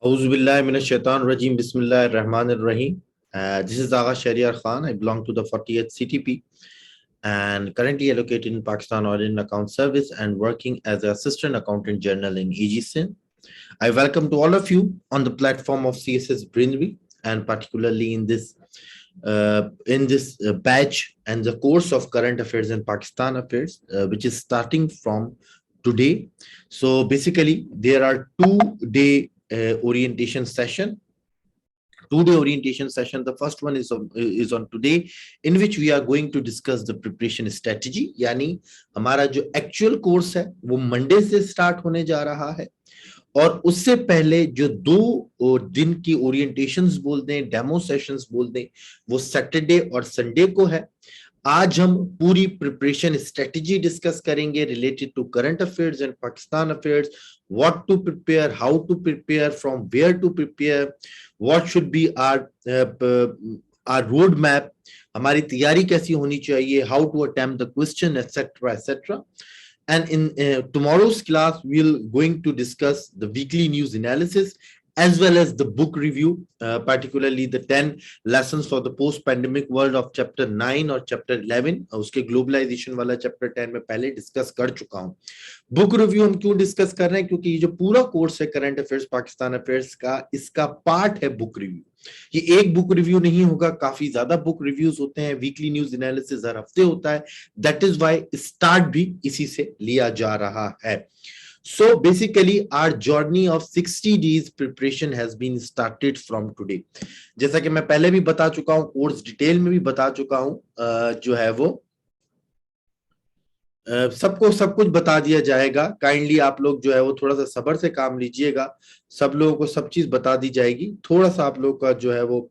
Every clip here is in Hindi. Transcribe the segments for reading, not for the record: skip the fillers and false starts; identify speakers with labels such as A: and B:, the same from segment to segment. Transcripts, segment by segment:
A: Auzubillahi Bismillahirrahmanirrahim. This is Agha Shariar Khan. I belong to the 40th CTP and currently allocated in Pakistan Audit Account Service and working as an Assistant Accountant General in EGSIN. I welcome to all of you on the platform of CSS Braintree and particularly in this batch and the course of Current Affairs and Pakistan Affairs, which is starting from today. So basically, there are 2-day orientation session. 2-day orientation session. The first one is on today, in which we are going to discuss the preparation strategy. यानी हमारा जो actual course है वो Monday से start होने जा रहा है और उससे पहले जो 2 दिन की ओरिएंटेशंस बोल दें, डेमो सेशंस बोल दें, वो सैटरडे और संडे को है। आज हम पूरी प्रिपरेशन स्ट्रेटेजी डिस्कस करेंगे related to current affairs and Pakistan affairs, what to prepare, how to prepare, from where to prepare, what should be our road map, हमारी तैयारी कैसी होनी चाहिए, how to attempt the question etcetera etcetera. And in tomorrow's class, we'll going to discuss the weekly news analysis as well as the book review, particularly the 10 lessons for the post-pandemic world of chapter 9 और chapter 11. उसके globalization वाला chapter 10 में पहले discuss कर चुका हूँ. बुक रिव्यू हम क्यों डिस्कस कर रहे हैं? क्योंकि ये जो पूरा कोर्स है करंट अफेयर्स पाकिस्तान अफेयर्स का, इसका पार्ट है बुक रिव्यू. ये एक बुक रिव्यू नहीं होगा, काफी ज्यादा बुक रिव्यूज होते हैं, वीकली न्यूज एनालिसिस हर हफ्ते होता है. दैट इज व्हाई स्टार्ट भी इसी से लिया जा रहा है. So basically our journey of 60 days preparation has been started from today. जैसा कि मैं पहले भी बता चुका हूं, कोर्स डिटेल में भी बता चुका हूं, जो है वो सबको सब कुछ बता दिया जाएगा. काइंडली आप लोग जो है वो थोड़ा सा सब्र से काम लीजिएगा. सब लोगों को सब चीज बता दी जाएगी. थोड़ा सा आप लोग का जो है वो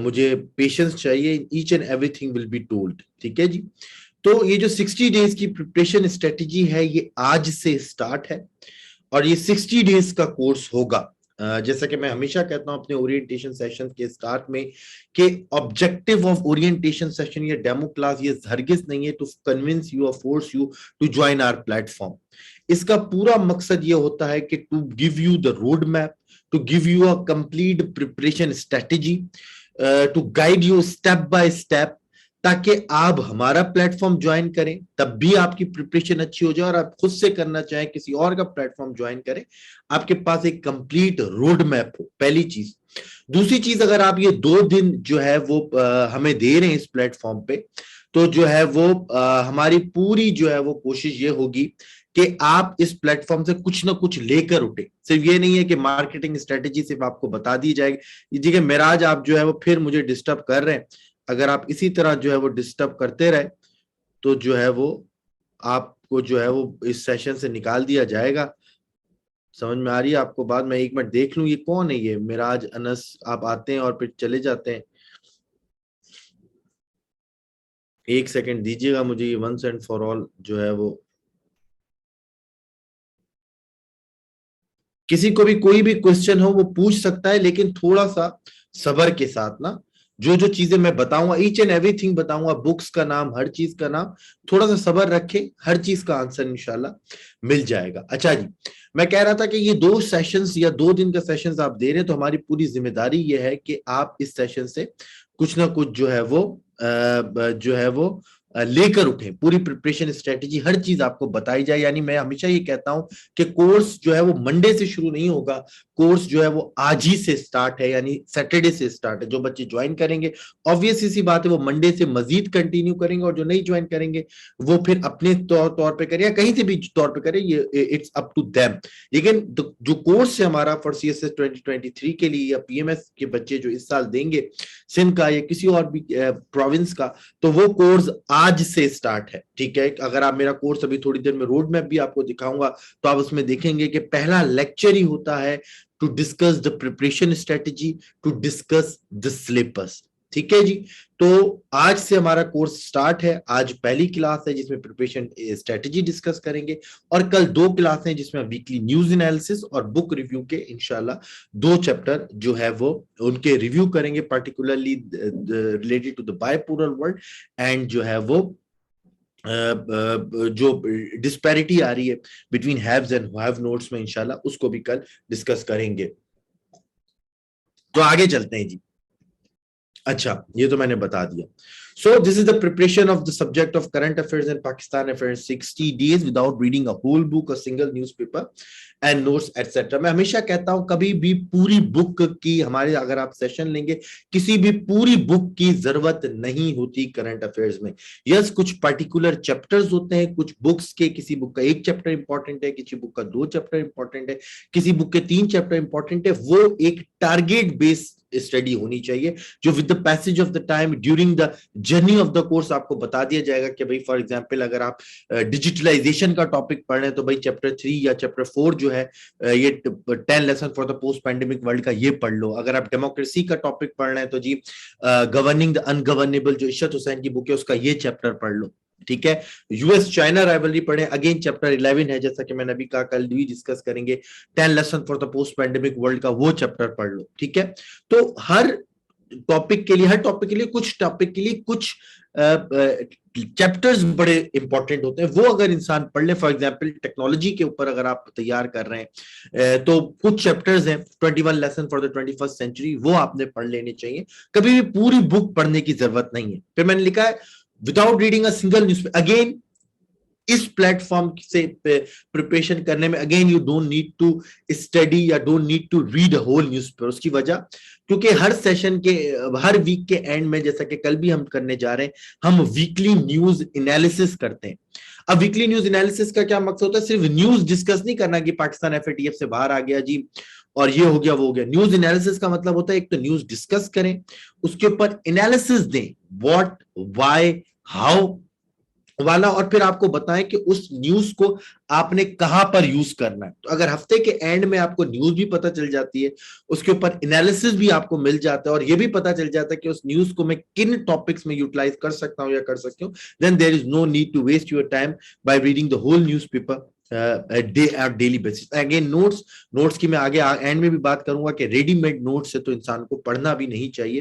A: मुझे पेशेंस चाहिए. Each and everything will be told. ठीक है जी. तो ये जो 60 डेज की प्रिपरेशन स्ट्रेटेजी है ये आज से स्टार्ट है और ये 60 डेज का कोर्स होगा. जैसा कि मैं हमेशा कहता हूं अपने ओरिएंटेशन सेशन के स्टार्ट में कि ऑब्जेक्टिव ऑफ ओरिएंटेशन सेशन या डेमो क्लास ये हरगिज नहीं है टू कन्विंस यू और force you to join our platform. इसका पूरा मकसद ये होता है कि to give you the road map, to give you a complete preparation strategy, to guide you step by step, ताकि आप हमारा प्लेटफॉर्म ज्वाइन करें तब भी आपकी प्रिपरेशन अच्छी हो जाए और आप खुद से करना चाहें किसी और का प्लेटफॉर्म ज्वाइन करें, आपके पास एक कंप्लीट रोड मैप हो. पहली चीज. दूसरी चीज, अगर आप ये 2 दिन जो है वो हमें दे रहे हैं इस प्लेटफॉर्म पे, तो जो है वो हमारी पूरी जो है वो कोशिश ये होगी कि आप इस प्लेटफॉर्म से कुछ ना कुछ लेकर उठे. सिर्फ ये नहीं है कि मार्केटिंग स्ट्रेटेजी सिर्फ आपको बता दी जाएगी. जी कि मेराज आप जो है वो फिर मुझे डिस्टर्ब कर रहे हैं. अगर आप इसी तरह जो है वो डिस्टर्ब करते रहे तो जो है वो आपको जो है वो इस सेशन से निकाल दिया जाएगा. समझ में आ रही है आपको बात? मैं एक मिनट देख लूं ये कौन है. ये मिराज अनस, आप आते हैं और फिर चले जाते हैं. एक सेकंड दीजिएगा मुझे. ये वंस एंड फॉर ऑल जो है वो, किसी को भी कोई भी क्वेश्चन हो वो पूछ सकता है, लेकिन थोड़ा सा सब्र के साथ ना. जो जो चीजें मैं बताऊंगा, ईच एंड एवरीथिंग बताऊंगा, बुक्स का नाम, हर चीज का नाम, थोड़ा सा सब्र रखें, हर चीज का आंसर इंशाल्लाह मिल जाएगा. अच्छा जी, मैं कह रहा था कि ये 2 सेशंस या 2 दिन का सेशंस आप दे रहे हैं तो हमारी पूरी जिम्मेदारी ये है कि आप इस सेशन से कुछ ना कुछ जो है वो लेकर उठे. पूरी प्रिपरेशन स्ट्रेटेजी, हर चीज आपको बताई जाए. यानी मैं हमेशा ये कहता हूं कि कोर्स जो है वो मंडे से शुरू नहीं होगा, कोर्स जो है वो आज ही से स्टार्ट है, यानी सैटरडे से स्टार्ट है. जो बच्चे ज्वाइन करेंगे ऑब्वियस सी बात है वो मंडे से मजीद कंटिन्यू करेंगे और जो नहीं ज्वाइन करेंगे वो फिर अपने तौर पे करें या कहीं से भी तौर पे करें, ये इट्स अप टू देम. लेकिन जो कोर्स है हमारा फॉर CSS 2023 के लिए या PMS के बच्चे जो इस साल देंगे सिंध का या किसी और भी प्रोविंस का, तो वो कोर्स आज से स्टार्ट है. ठीक है. अगर आप मेरा कोर्स अभी थोड़ी देर में रोड मैप भी आपको दिखाऊंगा तो आप उसमें देखेंगे कि पहला लेक्चर ही होता है to discuss the preparation strategy, to discuss the syllabus. ठीक है जी. तो आज से हमारा कोर्स स्टार्ट है. आज पहली क्लास है जिसमें प्रिपरेशन स्ट्रेटेजी डिस्कस करेंगे और कल 2 क्लास हैं जिसमें वीकली न्यूज एनालिसिस और बुक रिव्यू के इंशाल्लाह 2 चैप्टर जो है वो उनके रिव्यू करेंगे, particularly related to the bipolar world and जो है वो जो डिस्पैरिटी आ रही है between haves and have nots में इंशाल्लाह उसको भी कल डिस्कस करेंगे. तो आगे चलते हैं जी। अच्छा, ये तो मैंने बता दिया। So this is the preparation of the subject of current affairs in Pakistan affairs 60 days without reading a whole book, a single newspaper and notes etc. मैं हमेशा कहता हूं कभी भी पूरी बुक की, हमारे अगर आप सेशन लेंगे, किसी भी पूरी बुक की जरूरत नहीं होती करंट अफेयर्स में। यस, कुछ पर्टिकुलर चैप्टर्स होते हैं, कुछ बुक्स के, किसी बुक का एक चैप्टर इंपॉर्टेंट है, किसी बुक का 2 चैप्टर इंपॉर्टेंट है, किसी बुक के 3 चैप्टर इंपॉर्टेंट है। वो एक टारगेट बेस्ड स्टडी होनी चाहिए जो with the passage of the time during the journey of the course आपको बता दिया जाएगा कि भाई फॉर एग्जांपल अगर आप डिजिटलाइजेशन का टॉपिक पढ़ रहे हैं तो भाई चैप्टर 3 या चैप्टर 4 जो है ये 10 lesson for the post pandemic world का ये पढ़ लो। अगर आप डेमोक्रेसी का टॉपिक पढ़ रहे हैं तो जी गवर्निंग द अनगवर्नेबल जो इशरत हुसैन की बुक है उसका ये चैप्टर पढ़ लो। ठीक है, यूएस चाइना राइवलरी पढ़े, अगेन चैप्टर 11 है, जैसा कि मैंने अभी कहा, कल भी डिस्कस करेंगे। 10 lesson for the post pandemic world का वो चैप्टर पढ़ लो। ठीक है, तो हर टॉपिक के लिए कुछ टॉपिक के लिए कुछ चैप्टर्स बड़े इंपॉर्टेंट होते हैं, वो अगर इंसान पढ़ ले। फॉर एग्जांपल टेक्नोलॉजी के ऊपर अगर आप तैयार कर रहे हैं तो कुछ चैप्टर्स हैं 21 lesson for the 21st century, वो आपने पढ़ लेने चाहिए। कभी भी पूरी बुक पढ़ने की जरूरत नहीं है। फिर मैंने लिखा है without reading a single newspaper. Again इस प्लेटफॉर्म से प्रिपरेशन करने में again you don't need to study या don't need to read whole newspaper. उसकी वजह क्योंकि हर सेशन के, हर वीक के एंड में, जैसा कि कल भी हम करने जा रहे हैं, हम वीकली न्यूज एनालिसिस करते हैं। अब वीकली न्यूज एनालिसिस का क्या मकसद होता है? सिर्फ न्यूज डिस्कस नहीं करना कि पाकिस्तान एफएटीएफ से बाहर आ गया जी और ये हो गया वो हो गया। न्यूज एनालिसिस का मतलब होता है एक तो न्यूज डिस्कस करें, उसके ऊपर एनालिसिस दें, व्हाट, व्हाई, हाउ वाला, और फिर आपको बताएं कि उस न्यूज को आपने कहां पर यूज करना है। तो अगर हफ्ते के एंड में आपको न्यूज भी पता चल जाती है, उसके ऊपर एनालिसिस भी आपको मिल जाता है और ये भी पता चल जाता है कि उस न्यूज को मैं किन टॉपिक्स में यूटिलाइज कर सकता हूं या कर सकती हूँ, then there is no need to waste your time by reading the whole newspaper daily basis. Again notes की मैं आगे एंड में भी बात करूंगा कि रेडीमेड नोट्स से तो इंसान को पढ़ना भी नहीं चाहिए।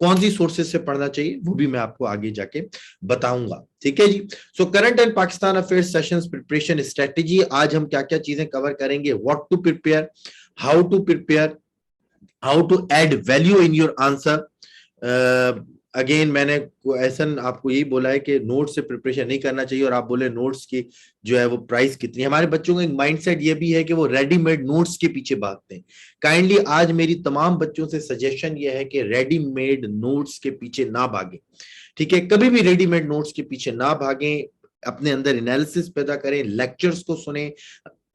A: कौन सी सोर्सेज से पढ़ना चाहिए वो भी मैं आपको आगे जाके बताऊंगा। ठीक है जी। So current and Pakistan affairs sessions preparation strategy, आज हम क्या क्या चीजें कवर करेंगे। What to prepare, how to prepare, how to add value in your answer. Again मैंने ऐसा आपको यही बोला है कि नोट्स से प्रिपरेशन नहीं करना चाहिए और आप बोले नोट्स की जो है वो प्राइस कितनी है। हमारे बच्चों का एक माइंडसेट ये भी है कि वो रेडीमेड नोट्स के पीछे भागते हैं। काइंडली आज मेरी तमाम बच्चों से सजेशन ये है कि रेडीमेड नोट्स के पीछे ना भागे। ठीक है, कभी भी रेडीमेड नोट्स के पीछे ना भागें, अपने अंदर एनालिसिस पैदा करें, लेक्चर्स को सुने।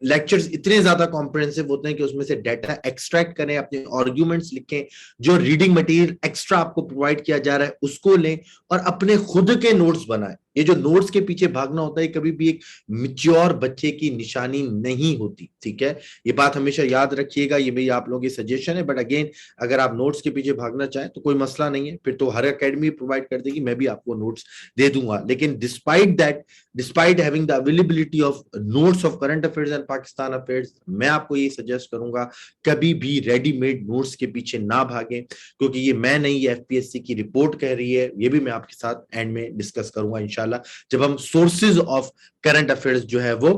A: लेक्चर्स इतने ज्यादा कॉम्प्रिहेंसिव होते हैं कि उसमें से डाटा एक्सट्रैक्ट करें, अपने आर्ग्यूमेंट्स लिखें, जो रीडिंग मटेरियल एक्स्ट्रा आपको प्रोवाइड किया जा रहा है उसको लें और अपने खुद के नोट्स बनाएं। ये जो नोट्स के पीछे भागना होता है कभी भी एक मैच्योर बच्चे की निशानी नहीं होती। ठीक है, ये बात हमेशा याद रखिएगा, ये मेरी आप लोगों की सजेशन है। बट अगेन अगर आप नोट्स के पीछे भागना चाहें तो कोई मसला नहीं है, फिर तो हर अकेडमी प्रोवाइड कर देगी, मैं भी आपको नोट्स दे दूंगा। लेकिन despite that, despite having the availability of notes of current affairs and Pakistan affairs, मैं आपको ये सजेस्ट करूंगा कभी भी रेडीमेड नोट्स के पीछे ना भागें, क्योंकि ये मैं नहीं, ये एफपीएससी की रिपोर्ट कह रही है। ये भी मैं आपके साथ एंड में डिस्कस करूंगा इंशाल्लाह, जब हम सोर्सेज ऑफ करंट अफेयर्स जो है वो,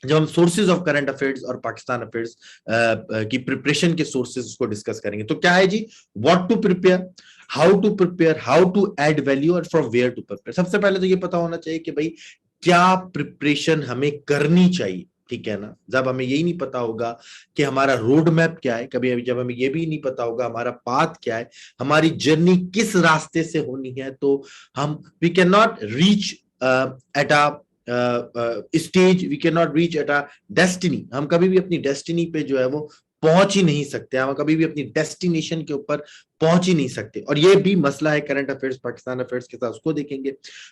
A: जब हम सोर्सेज ऑफ करंट अफेयर्स और पाकिस्तान अफेयर्स की प्रिपरेशन के सोर्सेज को डिस्कस करेंगे। तो क्या है जी, what to prepare, how to prepare, how to add value और फ्रॉम वेयर टू प्रिपेयर। सबसे पहले तो ये पता होना चाहिए कि भाई क्या प्रिपरेशन हमें करनी चाहिए। ठीक है ना, जब हमें यही नहीं पता होगा कि हमारा रोड मैप क्या है, कभी जब हमें ये भी नहीं पता होगा हमारा पाथ क्या है, हमारी जर्नी किस रास्ते से होनी है, तो हम we can not reach at a stage, we can not reach at a destiny. हम कभी भी अपनी डेस्टिनी पे जो है वो पहुंच ही नहीं सकते, हम कभी भी अपनी डेस्टिनेशन के ऊपर पहुंच ही नहीं सकते। और ये भी मसला है करंट अफेयर्स पाकिस्तान अफेयर्स के साथ, उसको देखेंगे।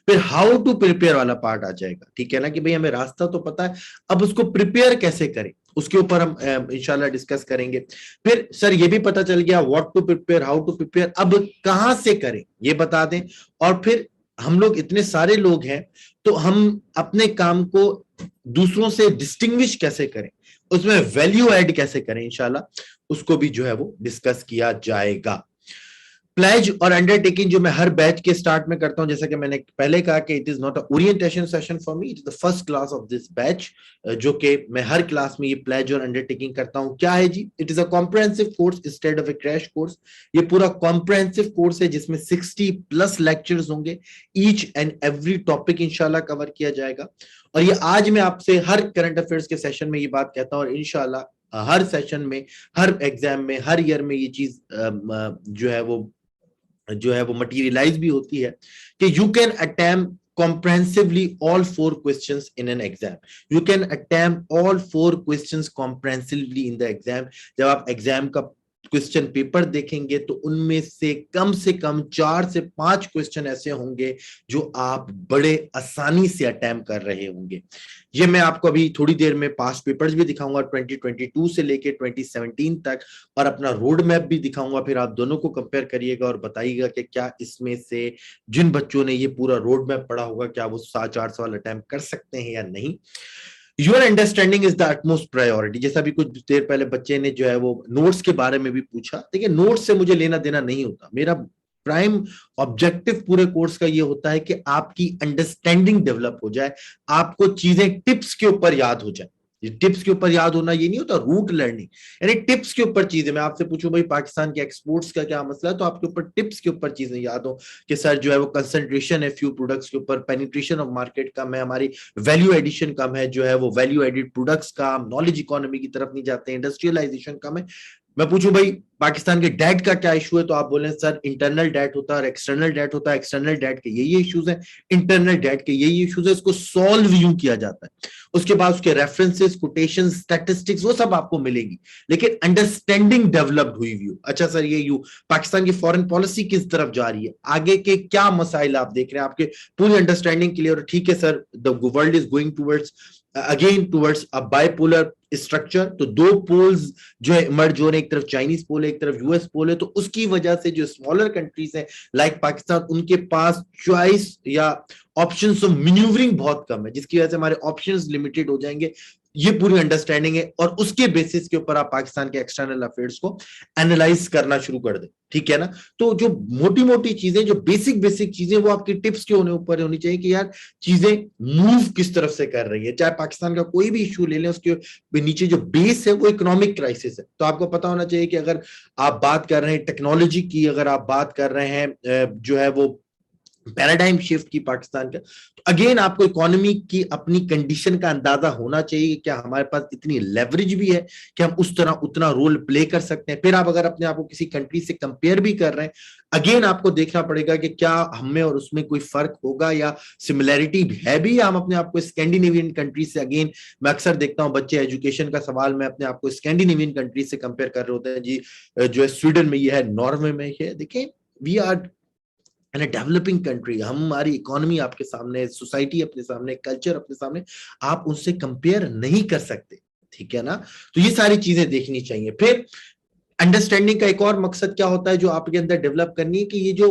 A: फिर हाउ टू प्रिपेयर वाला पार्ट आ जाएगा। ठीक है ना, कि भाई हमें रास्ता तो पता है, अब उसको प्रिपेयर कैसे करें, उसके ऊपर हम इंशाल्लाह डिस्कस करेंगे। फिर सर ये भी पता चल गया what to prepare, how to prepare, अब कहां से करें ये बता दें। और फिर हम लोग इतने सारे लोग हैं तो हम अपने काम को दूसरों से डिस्टिंग्विश कैसे करें, उसमें वैल्यू ऐड कैसे करें, इंशाल्लाह उसको भी जो है वो डिस्कस किया जाएगा। प्लेज और अंडरटेकिंग जो मैं हर बैच के स्टार्ट में करता हूं, जैसा कि मैंने पहले कहा कि it is not a orientation session for me, it is the first class of this batch, जो कि मैं हर क्लास में ये प्लेज और अंडरटेकिंग करता हूं। क्या है जी? It is a comprehensive course instead of a crash course. ये पूरा कॉम्प्रिहेंसिव कोर्स है जिसमें 60+ लेक्चर्स होंगे, ईच एंड एवरी टॉपिक इंशाल्लाह कवर किया जाएगा। और ये आज मैं आपसे हर करंट अफेयर्स के सेशन में ये बात कहता हूं, और इंशाल्लाह हर सेशन में, हर एग्जाम में, हर ईयर में ये चीज जो है वो मटीरियलाइज भी होती है कि you can attempt comprehensively all 4 questions in an exam. You can attempt all 4 questions comprehensively in the exam. जब आप एग्जाम का क्वेश्चन पेपर देखेंगे तो उनमें से कम 4 से 5 क्वेश्चन ऐसे होंगे जो आप बड़े आसानी से अटेम्प्ट कर रहे होंगे। ये मैं आपको अभी थोड़ी देर में पास्ट पेपर्स भी दिखाऊंगा 2022 से लेके 2017 तक, और अपना रोड मैप भी दिखाऊंगा। फिर आप दोनों को कंपेयर करिएगा और बताइएगा कि क्या इसमें से जिन बच्चों ने ये पूरा रोड मैप पढ़ा होगा क्या वो 4 सवाल अटेम्प्ट कर सकते हैं या नहीं। Your understanding is the utmost priority. जैसा भी कुछ देर पहले बच्चे ने जो है वो नोट्स के बारे में भी पूछा, देखिए नोट्स से मुझे लेना देना नहीं होता। मेरा प्राइम ऑब्जेक्टिव पूरे कोर्स का ये होता है कि आपकी अंडरस्टैंडिंग डेवलप हो जाए, आपको चीजें टिप्स के ऊपर याद हो जाए। टिप्स के ऊपर याद होना ये नहीं होता रूट लर्निंग, यानी टिप्स के ऊपर चीजें। मैं आपसे पूछूं भाई पाकिस्तान के एक्सपोर्ट्स का क्या मसला है, तो आपके ऊपर टिप्स के ऊपर चीजें याद हो कि सर जो है वो कंसंट्रेशन है फ्यू प्रोडक्ट्स के ऊपर, पेनिट्रेशन ऑफ मार्केट कम है, हमारी वैल्यू एडिशन कम है, जो है वो वैल्यू एडिड प्रोडक्ट्स का, नॉलेज इकोनॉमी की तरफ नहीं जाते, इंडस्ट्रियलाइजेशन कम है। मैं पूछूं भाई पाकिस्तान के डेट का क्या इशू है, तो आप बोले सर इंटरनल डेट होता है और एक्सटर्नल डेट होता है, एक्सटर्नल डेट के यही इश्यूज हैं, इंटरनल डेट के यही इश्यूज है, इसको सॉल्व यूं किया जाता है। उसके बाद उसके रेफरेंसेस, कोटेशन, स्टैटिस्टिक्स वो सब आपको मिलेगी, लेकिन अंडरस्टैंडिंग डेवलप्ड हुई व्यू। अच्छा सर ये यू पाकिस्तान की फॉरेन पॉलिसी किस तरफ जा रही है, आगे के क्या मसाइल आप देख रहे हैं, आपके पूरी अंडरस्टैंडिंग क्लियर। ठीक है sir, the world is going towards again towards a bipolar structure, तो 2 पोल्स जो है इमर्ज हो रहे हैं, एक तरफ चाइनीज पोल है, एक तरफ यूएस पोल है। तो उसकी वजह से जो स्मॉलर कंट्रीज हैं लाइक पाकिस्तान, उनके पास चॉइस या ऑप्शंस ऑफ मैन्यूवरिंग बहुत कम है, जिसकी वजह से हमारे ऑप्शंस लिमिटेड हो जाएंगे। ये पूरी अंडरस्टैंडिंग है, और उसके बेसिस के ऊपर आप पाकिस्तान के एक्सटर्नल अफेयर्स को एनालाइज करना शुरू कर दें। ठीक है ना? तो जो मोटी मोटी चीजें, जो बेसिक चीजें, वो आपकी टिप्स के ऊपर होनी चाहिए कि यार चीजें मूव किस तरफ से कर रही है। चाहे पाकिस्तान का कोई भी इशू ले लें, उसके नीचे जो बेस है वो इकोनॉमिक क्राइसिस है। तो आपको पता होना चाहिए कि अगर आप बात कर रहे हैं टेक्नोलॉजी की, अगर आप बात कर रहे हैं जो है वो पैराडाइम शिफ्ट की पाकिस्तान का, तो अगेन आपको इकोनॉमी की अपनी कंडीशन का अंदाजा होना चाहिए कि क्या हमारे पास इतनी लेवरेज भी है कि हम उस तरह उतना रोल प्ले कर सकते हैं। फिर आप अगर अपने आप को किसी कंट्री से कंपेयर भी कर रहे हैं, अगेन आपको देखना पड़ेगा कि क्या हमें और उसमें कोई फर्क होगा या सिमिलैरिटी है भी, या हम अपने आप को स्कैंडिनेवियन कंट्री से, अगेन मैं अक्सर देखता हूं बच्चे एजुकेशन का सवाल में अपने आप को स्कैंडिनेवियन कंट्री से कंपेयर कर रहे होते हैं जी, जो है स्वीडन में ये है, नॉर्वे में ये है। देखिए we are and developing country, हमारी इकोनॉमी आपके सामने, सोसाइटी अपने सामने, कल्चर अपने सामने, आप उनसे कंपेयर नहीं कर सकते। ठीक है ना? तो ये सारी चीजें देखनी चाहिए। फिर अंडरस्टैंडिंग का एक और मकसद क्या होता है जो आपके अंदर डेवलप करनी है, कि ये जो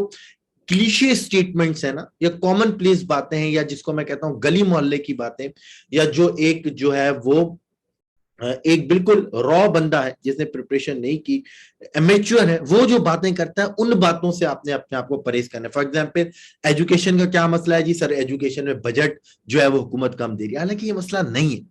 A: क्लीशे स्टेटमेंट्स है ना, या कॉमन प्लेस बातें हैं, या जिसको मैं कहता हूं गली मोहल्ले की बातें, या जो एक जो है वो एक बिल्कुल रॉ बंदा है जिसने प्रिपरेशन नहीं की, एमेच्योर है, वो जो बातें करता है, उन बातों से आपने अपने आप को परहेज करना है। फॉर एग्जांपल एजुकेशन का क्या मसला है जी, सर एजुकेशन में बजट जो है वो हुकूमत कम दे रही है, हालांकि ये मसला नहीं है।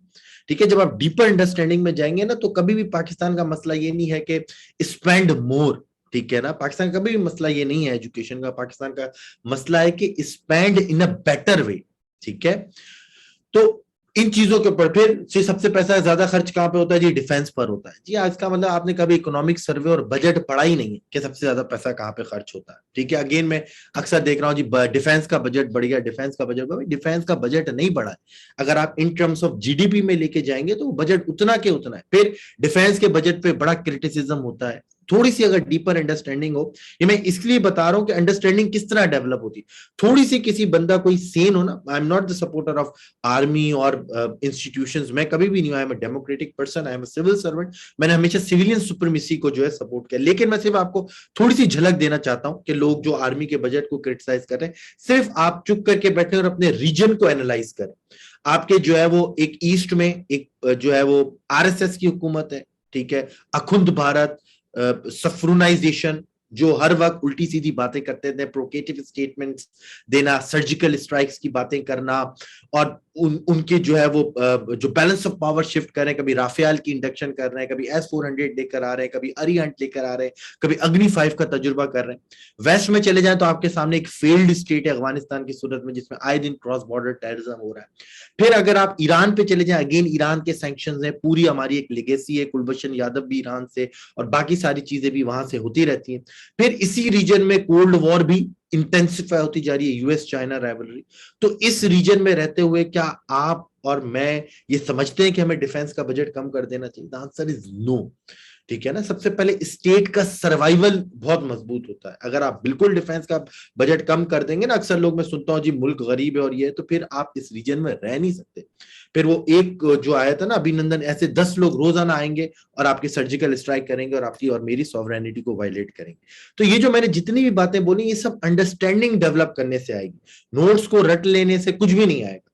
A: ठीक है, जब आप डीपर अंडरस्टैंडिंग में जाएंगे ना, तो कभी भी पाकिस्तान का मसला ये नहीं है कि स्पेंड मोर। ठीक है ना? पाकिस्तान का कभी भी मसला ये नहीं है एजुकेशन का, पाकिस्तान का मसला है कि spend in a better way. ठीक है, तो इन चीजों के ऊपर फिर सबसे पैसा ज्यादा खर्च कहां पे होता है जी, डिफेंस पर होता है जी। आज का मतलब आपने कभी इकोनॉमिक सर्वे और बजट पढ़ा ही नहीं है कि सबसे ज्यादा पैसा कहां पे खर्च होता है। ठीक है, अगेन मैं अक्सर देख रहा हूं जी डिफेंस का बजट बढ़ गया, डिफेंस का बजट बढ़ गया। डिफेंस का बजट नहीं बढ़ा है, अगर आप इन टर्म्स ऑफ जीडीपी में लेके जाएंगे तो बजट उतना के उतना है। फिर डिफेंस के बजट पे बड़ा क्रिटिसिज्म होता है। थोड़ी सी अगर डीपर अंडरस्टैंडिंग हो, ये मैं इसलिए बता रहा हूं कि अंडरस्टैंडिंग किस तरह डेवलप होती है। थोड़ी सी किसी बंदा कोई सेन हो ना, I am not the supporter of army और इंस्टीट्यूशंस, मैं कभी भी नहीं, I am a democratic person, I am a civil servant, मैंने हमेशा सिविलियन सुप्रीमेसी को जो है सपोर्ट किया। लेकिन मैं सिर्फ आपको थोड़ी सी झलक देना चाहता हूं कि लोग जो आर्मी के बजट को क्रिटिसाइज कर रहे हैं, सिर्फ आप चुप करके बैठे और अपने रीजन को एनालाइज करें। आपके जो है वो एक ईस्ट में एक जो है वो आरएसएस की हुकूमत है। ठीक है, अखुंद भारत, सफ्रुनाइजेशन, जो हर वक्त उल्टी सीधी बातें करते थे, प्रोकेटिव स्टेटमेंट्स देना, सर्जिकल स्ट्राइक्स की बातें करना, और उनके जो है वो जो बैलेंस ऑफ पावर शिफ्ट कर रहे हैं, कभी राफेल की इंडक्शन कर रहे हैं, कभी S-400 लेकर आ रहे हैं, कभी अरिहंट लेकर आ रहे हैं, कभी अग्नि 5 का तजुर्बा कर रहे हैं। वेस्ट में चले जाएं तो आपके सामने एक फेल्ड स्टेट है अफगानिस्तान की सूरत में, जिसमें आए दिन क्रॉस बॉर्डर टेररिज्म हो रहा है। फिर अगर आप ईरान पे चले जाएं, अगेन ईरान के सैंक्शंस हैं, पूरी हमारी एक लेगेसी है, कुलभूषण यादव भी ईरान से, और बाकी सारी चीजें भी वहां से होती रहती हैं। फिर इसी रीजन में कोल्ड वॉर भी इंटेंसिफाई होती जा रही है, यूएस चाइना राइवलरी। तो इस रीजन में रहते हुए क्या आप और मैं ये समझते हैं कि हमें डिफेंस का बजट कम कर देना चाहिए? The answer is no. ठीक है ना। सबसे पहले स्टेट का सर्वाइवल बहुत मजबूत होता है। अगर आप बिल्कुल डिफेंस का बजट कम कर देंगे ना, अक्सर लोग मैं सुनता हूं जी मुल्क गरीब है और ये है, तो फिर आप इस रीजन में रह नहीं सकते। फिर वो एक जो आया था ना अभिनंदन, ऐसे 10 लोग रोजाना आएंगे और आपकी सर्जिकल स्ट्राइक करेंगे और आपकी और मेरी सॉवरेनिटी को वायलेट करेंगे। तो ये जो मैंने जितनी भी बातें बोली, ये सब अंडरस्टैंडिंग डेवलप करने से आएगी, नोट्स को रट लेने से कुछ भी नहीं आएगा।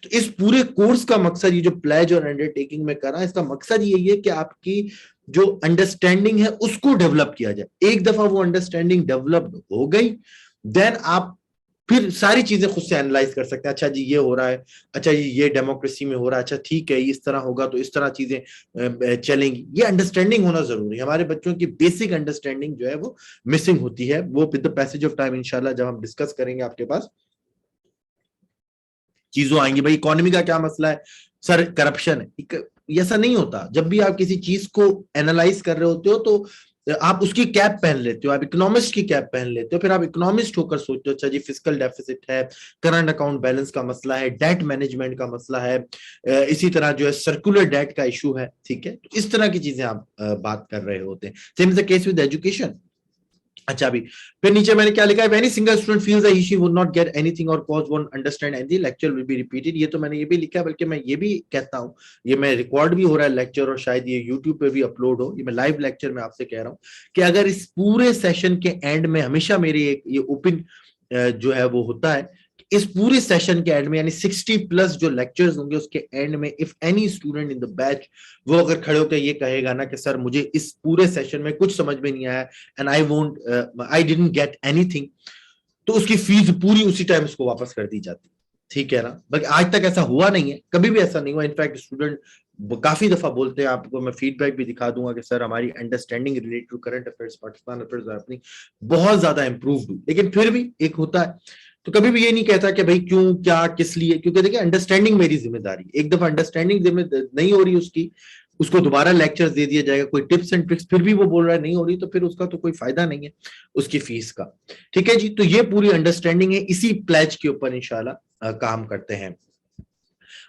A: तो इस पूरे कोर्स का मकसद, ये जो प्लेज और अंडरटेकिंग में कर रहा है, इसका मकसद यही है कि आपकी जो अंडरस्टैंडिंग है उसको डेवलप किया जाए। एक दफा वो अंडरस्टैंडिंग डेवलप हो गई, देन आप फिर सारी चीजें खुद से एनालाइज कर सकते हैं। अच्छा जी ये हो रहा है, अच्छा जी ये डेमोक्रेसी में हो रहा है, अच्छा ठीक है इस तरह होगा तो इस तरह चीजें चलेंगी। ये अंडरस्टैंडिंग होना जरूरी है। हमारे बच्चों की बेसिक अंडरस्टैंडिंग जो है वो मिसिंग होती है। वो with the passage of time इंशाल्लाह जब हम डिस्कस करेंगे आपके पास चीजों आएंगी। भाई इकोनॉमी का क्या मसला है सर? करप्शन है। ऐसा नहीं होता। जब भी आप किसी चीज को एनालाइज कर रहे होते हो तो आप उसकी कैप पहन लेते हो, आप इकोनॉमिस्ट की कैप पहन लेते हो, फिर आप इकोनॉमिस्ट होकर सोचते हो अच्छा जी फिस्कल डेफिसिट है, करंट अकाउंट बैलेंस का मसला है, डेट मैनेजमेंट का मसला है, इसी तरह जो है सर्कुलर डेट का इशू है। ठीक है, तो इस तरह की चीजें आप बात कर रहे होते हैं। Same is the case with education. अच्छा भी फिर नीचे मैंने क्या लिखा है, any single student feels that he would not get anything और cause won't understand and the lecture will be repeated. ये तो मैंने ये भी लिखा है, बल्कि मैं ये भी कहता हूं, ये मैं रिकॉर्ड भी हो रहा है लेक्चर और शायद ये यूट्यूब पे भी अपलोड हो, ये मैं लाइव लेक्चर में आपसे कह रहा हूं कि अगर इस पूरे सेशन के एंड में हमेशा मेरी एक ये ओपन जो है वो होता है, इस पूरे सेशन के एंड में यानी 60+ जो लेक्चर्स होंगे उसके एंड में if any student in the batch वो अगर खड़े होकर ये कहेगा ना कि सर मुझे इस पूरे सेशन में कुछ समझ में नहीं आया and I didn't get anything, तो उसकी फीस पूरी उसी टाइम उसको वापस कर दी जाती। ठीक है ना। बल्कि आज तक ऐसा हुआ नहीं है, कभी भी ऐसा नहीं हुआ। इनफैक्ट स्टूडेंट काफी दफा बोलते हैं, आपको मैं फीडबैक भी दिखा दूंगा कि सर हमारी understanding related to current affairs, Pakistan affairs अपनी बहुत ज्यादा इंप्रूव्ड हुई। लेकिन फिर भी एक होता है, तो कभी भी ये नहीं कहता कि भाई क्यों क्या किस लिए, क्योंकि देखिए अंडरस्टैंडिंग मेरी जिम्मेदारी। एक दफा अंडरस्टैंडिंग नहीं हो रही उसकी, उसको दोबारा लेक्चर्स दे दिया जाएगा, कोई टिप्स एंड ट्रिक्स, फिर भी वो बोल रहा है नहीं हो रही, तो फिर उसका तो कोई फायदा नहीं है उसकी फीस का। ठीक है जी। तो ये पूरी अंडरस्टैंडिंग है, इसी प्लेज के ऊपर इंशाल्लाह काम करते हैं।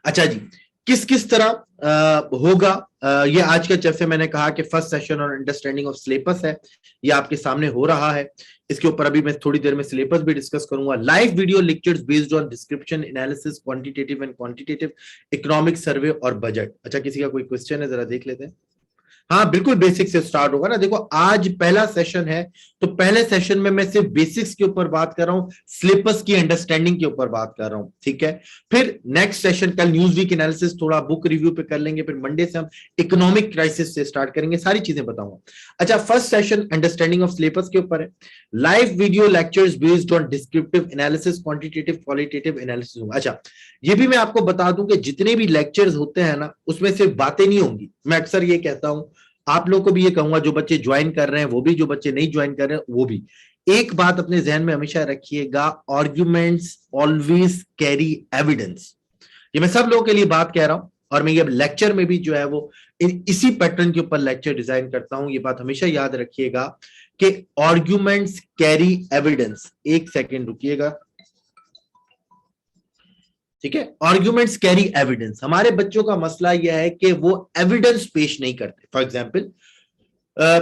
A: अच्छा जी, किस किस तरह होगा ये आज का, जैसे मैंने कहा कि फर्स्ट सेशन और अंडरस्टैंडिंग ऑफ सिलेबस है, ये आपके सामने हो रहा है। इसके ऊपर अभी मैं थोड़ी देर में सिलेबस भी डिस्कस करूंगा। Live video lectures based on description analysis, quantitative and quantitative, economic survey और बजट। अच्छा किसी का कोई क्वेश्चन है, जरा देख लेते हैं। हाँ बिल्कुल बेसिक से स्टार्ट होगा ना। देखो आज पहला सेशन है, तो पहले सेशन में मैं सिर्फ बेसिक्स के ऊपर बात कर रहा हूं, सिलेबस की अंडरस्टैंडिंग के ऊपर बात कर रहा हूं। ठीक है, फिर नेक्स्ट सेशन कल न्यूज वीक एनालिसिस, थोड़ा बुक रिव्यू पे कर लेंगे, फिर मंडे से हम इकोनॉमिक क्राइसिस से स्टार्ट करेंगे, सारी चीजें बताऊंगा। अच्छा first session understanding of syllabus के ऊपर है। Live video lectures based on descriptive analysis, quantitative qualitative analysis होगा। अच्छा ये भी मैं आपको बता दूं कि जितने भी लेक्चर्स होते हैं ना उसमें सिर्फ बातें नहीं होंगी। मैं अक्सर ये कहता हूं, आप लोगों को भी ये कहूंगा, जो बच्चे ज्वाइन कर रहे हैं वो भी, जो बच्चे नहीं ज्वाइन कर रहे हैं वो भी, एक बात अपने जहन में हमेशा रखिएगा, आर्ग्यूमेंट्स ऑलवेज कैरी एविडेंस। ये मैं सब लोगों के लिए बात कह रहा हूं, और मैं ये लेक्चर में भी जो है वो इसी पैटर्न के ऊपर लेक्चर डिजाइन करता हूं। ये बात हमेशा याद रखिएगा कि आर्ग्यूमेंट्स कैरी एविडेंस। एक सेकेंड रुकिएगा। ठीक है, आर्ग्यूमेंट्स कैरी एविडेंस। हमारे बच्चों का मसला यह है कि वो एविडेंस पेश नहीं करते। For example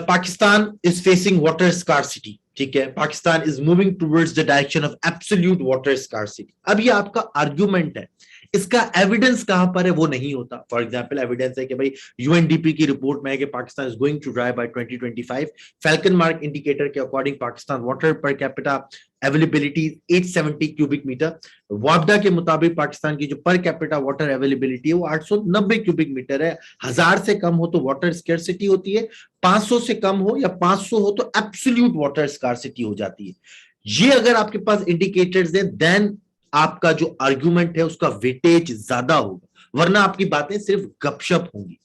A: Pakistan is facing water scarcity. ठीक है, Pakistan is moving towards the direction of absolute water scarcity. अब ये आपका आर्ग्यूमेंट है, इसका एविडेंस कहां पर है वो नहीं होता। फॉर एग्जांपल एविडेंस है कि भाई यूएनडीपी की रिपोर्ट में है कि Pakistan is going to dry by 2025। Falkenmark indicator के according Pakistan water per capita availability 870 cubic metre. वापडा के मुताबिक पाकिस्तान की जो पर कैपिटा वाटर अवेलेबिलिटी है वो 890 क्यूबिक मीटर है। 1000 से कम हो तो वाटर स्केर्सिटी होती है, 500 से कम हो या 500 हो तो एब्सोल्यूट वाटर स्कार्सिटी हो जाती है। ये अगर आपके पास इंडिकेटर्स हैं देन आपका जो आर्ग्यूमेंट है उसका वेटेज ज्यादा होगा, वरना आपकी बातें सिर्फ गपशप होंगी।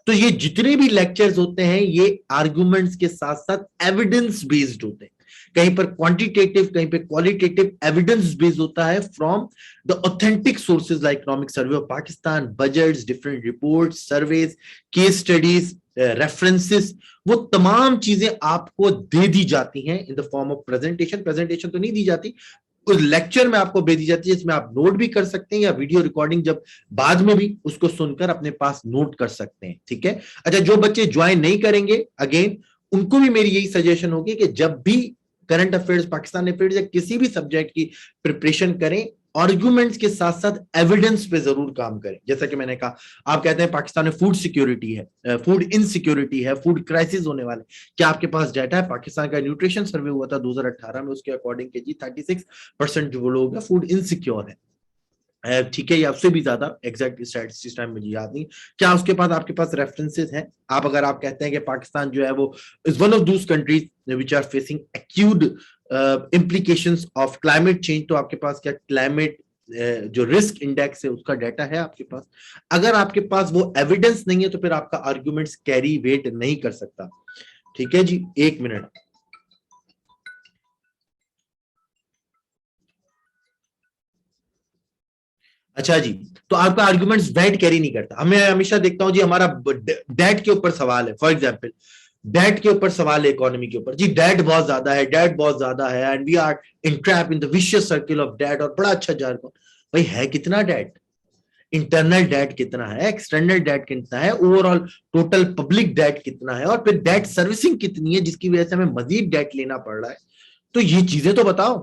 A: तो ये जितने भी लेक्चर्स होते हैं ये आर्ग्यूमेंट्स के साथ साथ एविडेंस बेस्ड होते हैं। कहीं पर क्वांटिटेटिव, कहीं पे क्वालिटेटिव एविडेंस बेस्ड होता है from the authentic sources like economic survey of Pakistan, budgets, different reports, surveys, case studies, references. वो तमाम चीजें आपको दे दी जाती हैं in the form of presentation. Presentation तो नहीं दी जाती, उस लेक्चर में आपको भेजी जाती है, जिसमें आप नोट भी कर सकते हैं या वीडियो रिकॉर्डिंग जब बाद में भी उसको सुनकर अपने पास नोट कर सकते हैं। ठीक है, अच्छा जो बच्चे ज्वाइन नहीं करेंगे अगेन उनको भी मेरी यही सजेशन होगी कि जब भी करंट अफेयर्स, पाकिस्तान अफेयर्स या किसी भी सब्जेक्ट की प्रिपरेशन करें, आर्ग्यूमेंट्स के साथ साथ एविडेंस पे जरूर काम करें। जैसा कि मैंने कहा, आप कहते हैं पाकिस्तान में फूड सिक्योरिटी है, फूड इनसिक्योरिटी है, फूड क्राइसिस होने वाले, क्या आपके पास डाटा है? पाकिस्तान का न्यूट्रिशन सर्वे हुआ था 2018 में, उसके अकॉर्डिंग के जी 36% जो लोग हैं फूड इनसिक्योर है। ठीक है, या उससे भी ज्यादा, एग्जैक्ट स्टैटिस्टिक्स टाइम मुझे याद नहीं। क्या उसके पास आपके पास रेफरेंसेस हैं? आप अगर आप कहते हैं कि पाकिस्तान जो है वो is one of those countries which are facing acute implications of climate change, तो आपके पास क्या क्लाइमेट जो रिस्क इंडेक्स है उसका डाटा है आपके पास? अगर आपके पास वो एविडेंस नहीं है तो फिर आपका आर्ग्यूमेंट्स कैरी वेट नहीं कर सकता। ठीक है जी, एक मिनट। अच्छा जी, तो आपका आर्ग्यूमेंट्स वेट कैरी नहीं करता। हमें हमेशा देखता हूं जी हमारा डेट के ऊपर सवाल है। फॉर एग्जांपल डेट के ऊपर सवाल है, इकोनॉमी के ऊपर, जी डेट बहुत ज्यादा है, डेट बहुत ज्यादा है, and we are entrap in the vicious circle of debt. और बड़ा अच्छा जार्गन, भाई है कितना डेट? इंटरनल डेट कितना है, एक्सटर्नल डेट कितना है, ओवरऑल टोटल पब्लिक डेट कितना है, और फिर डेट सर्विसिंग कितनी है जिसकी वजह से हमें मजीद डेट लेना पड़ रहा है। तो ये चीजें तो बताओ।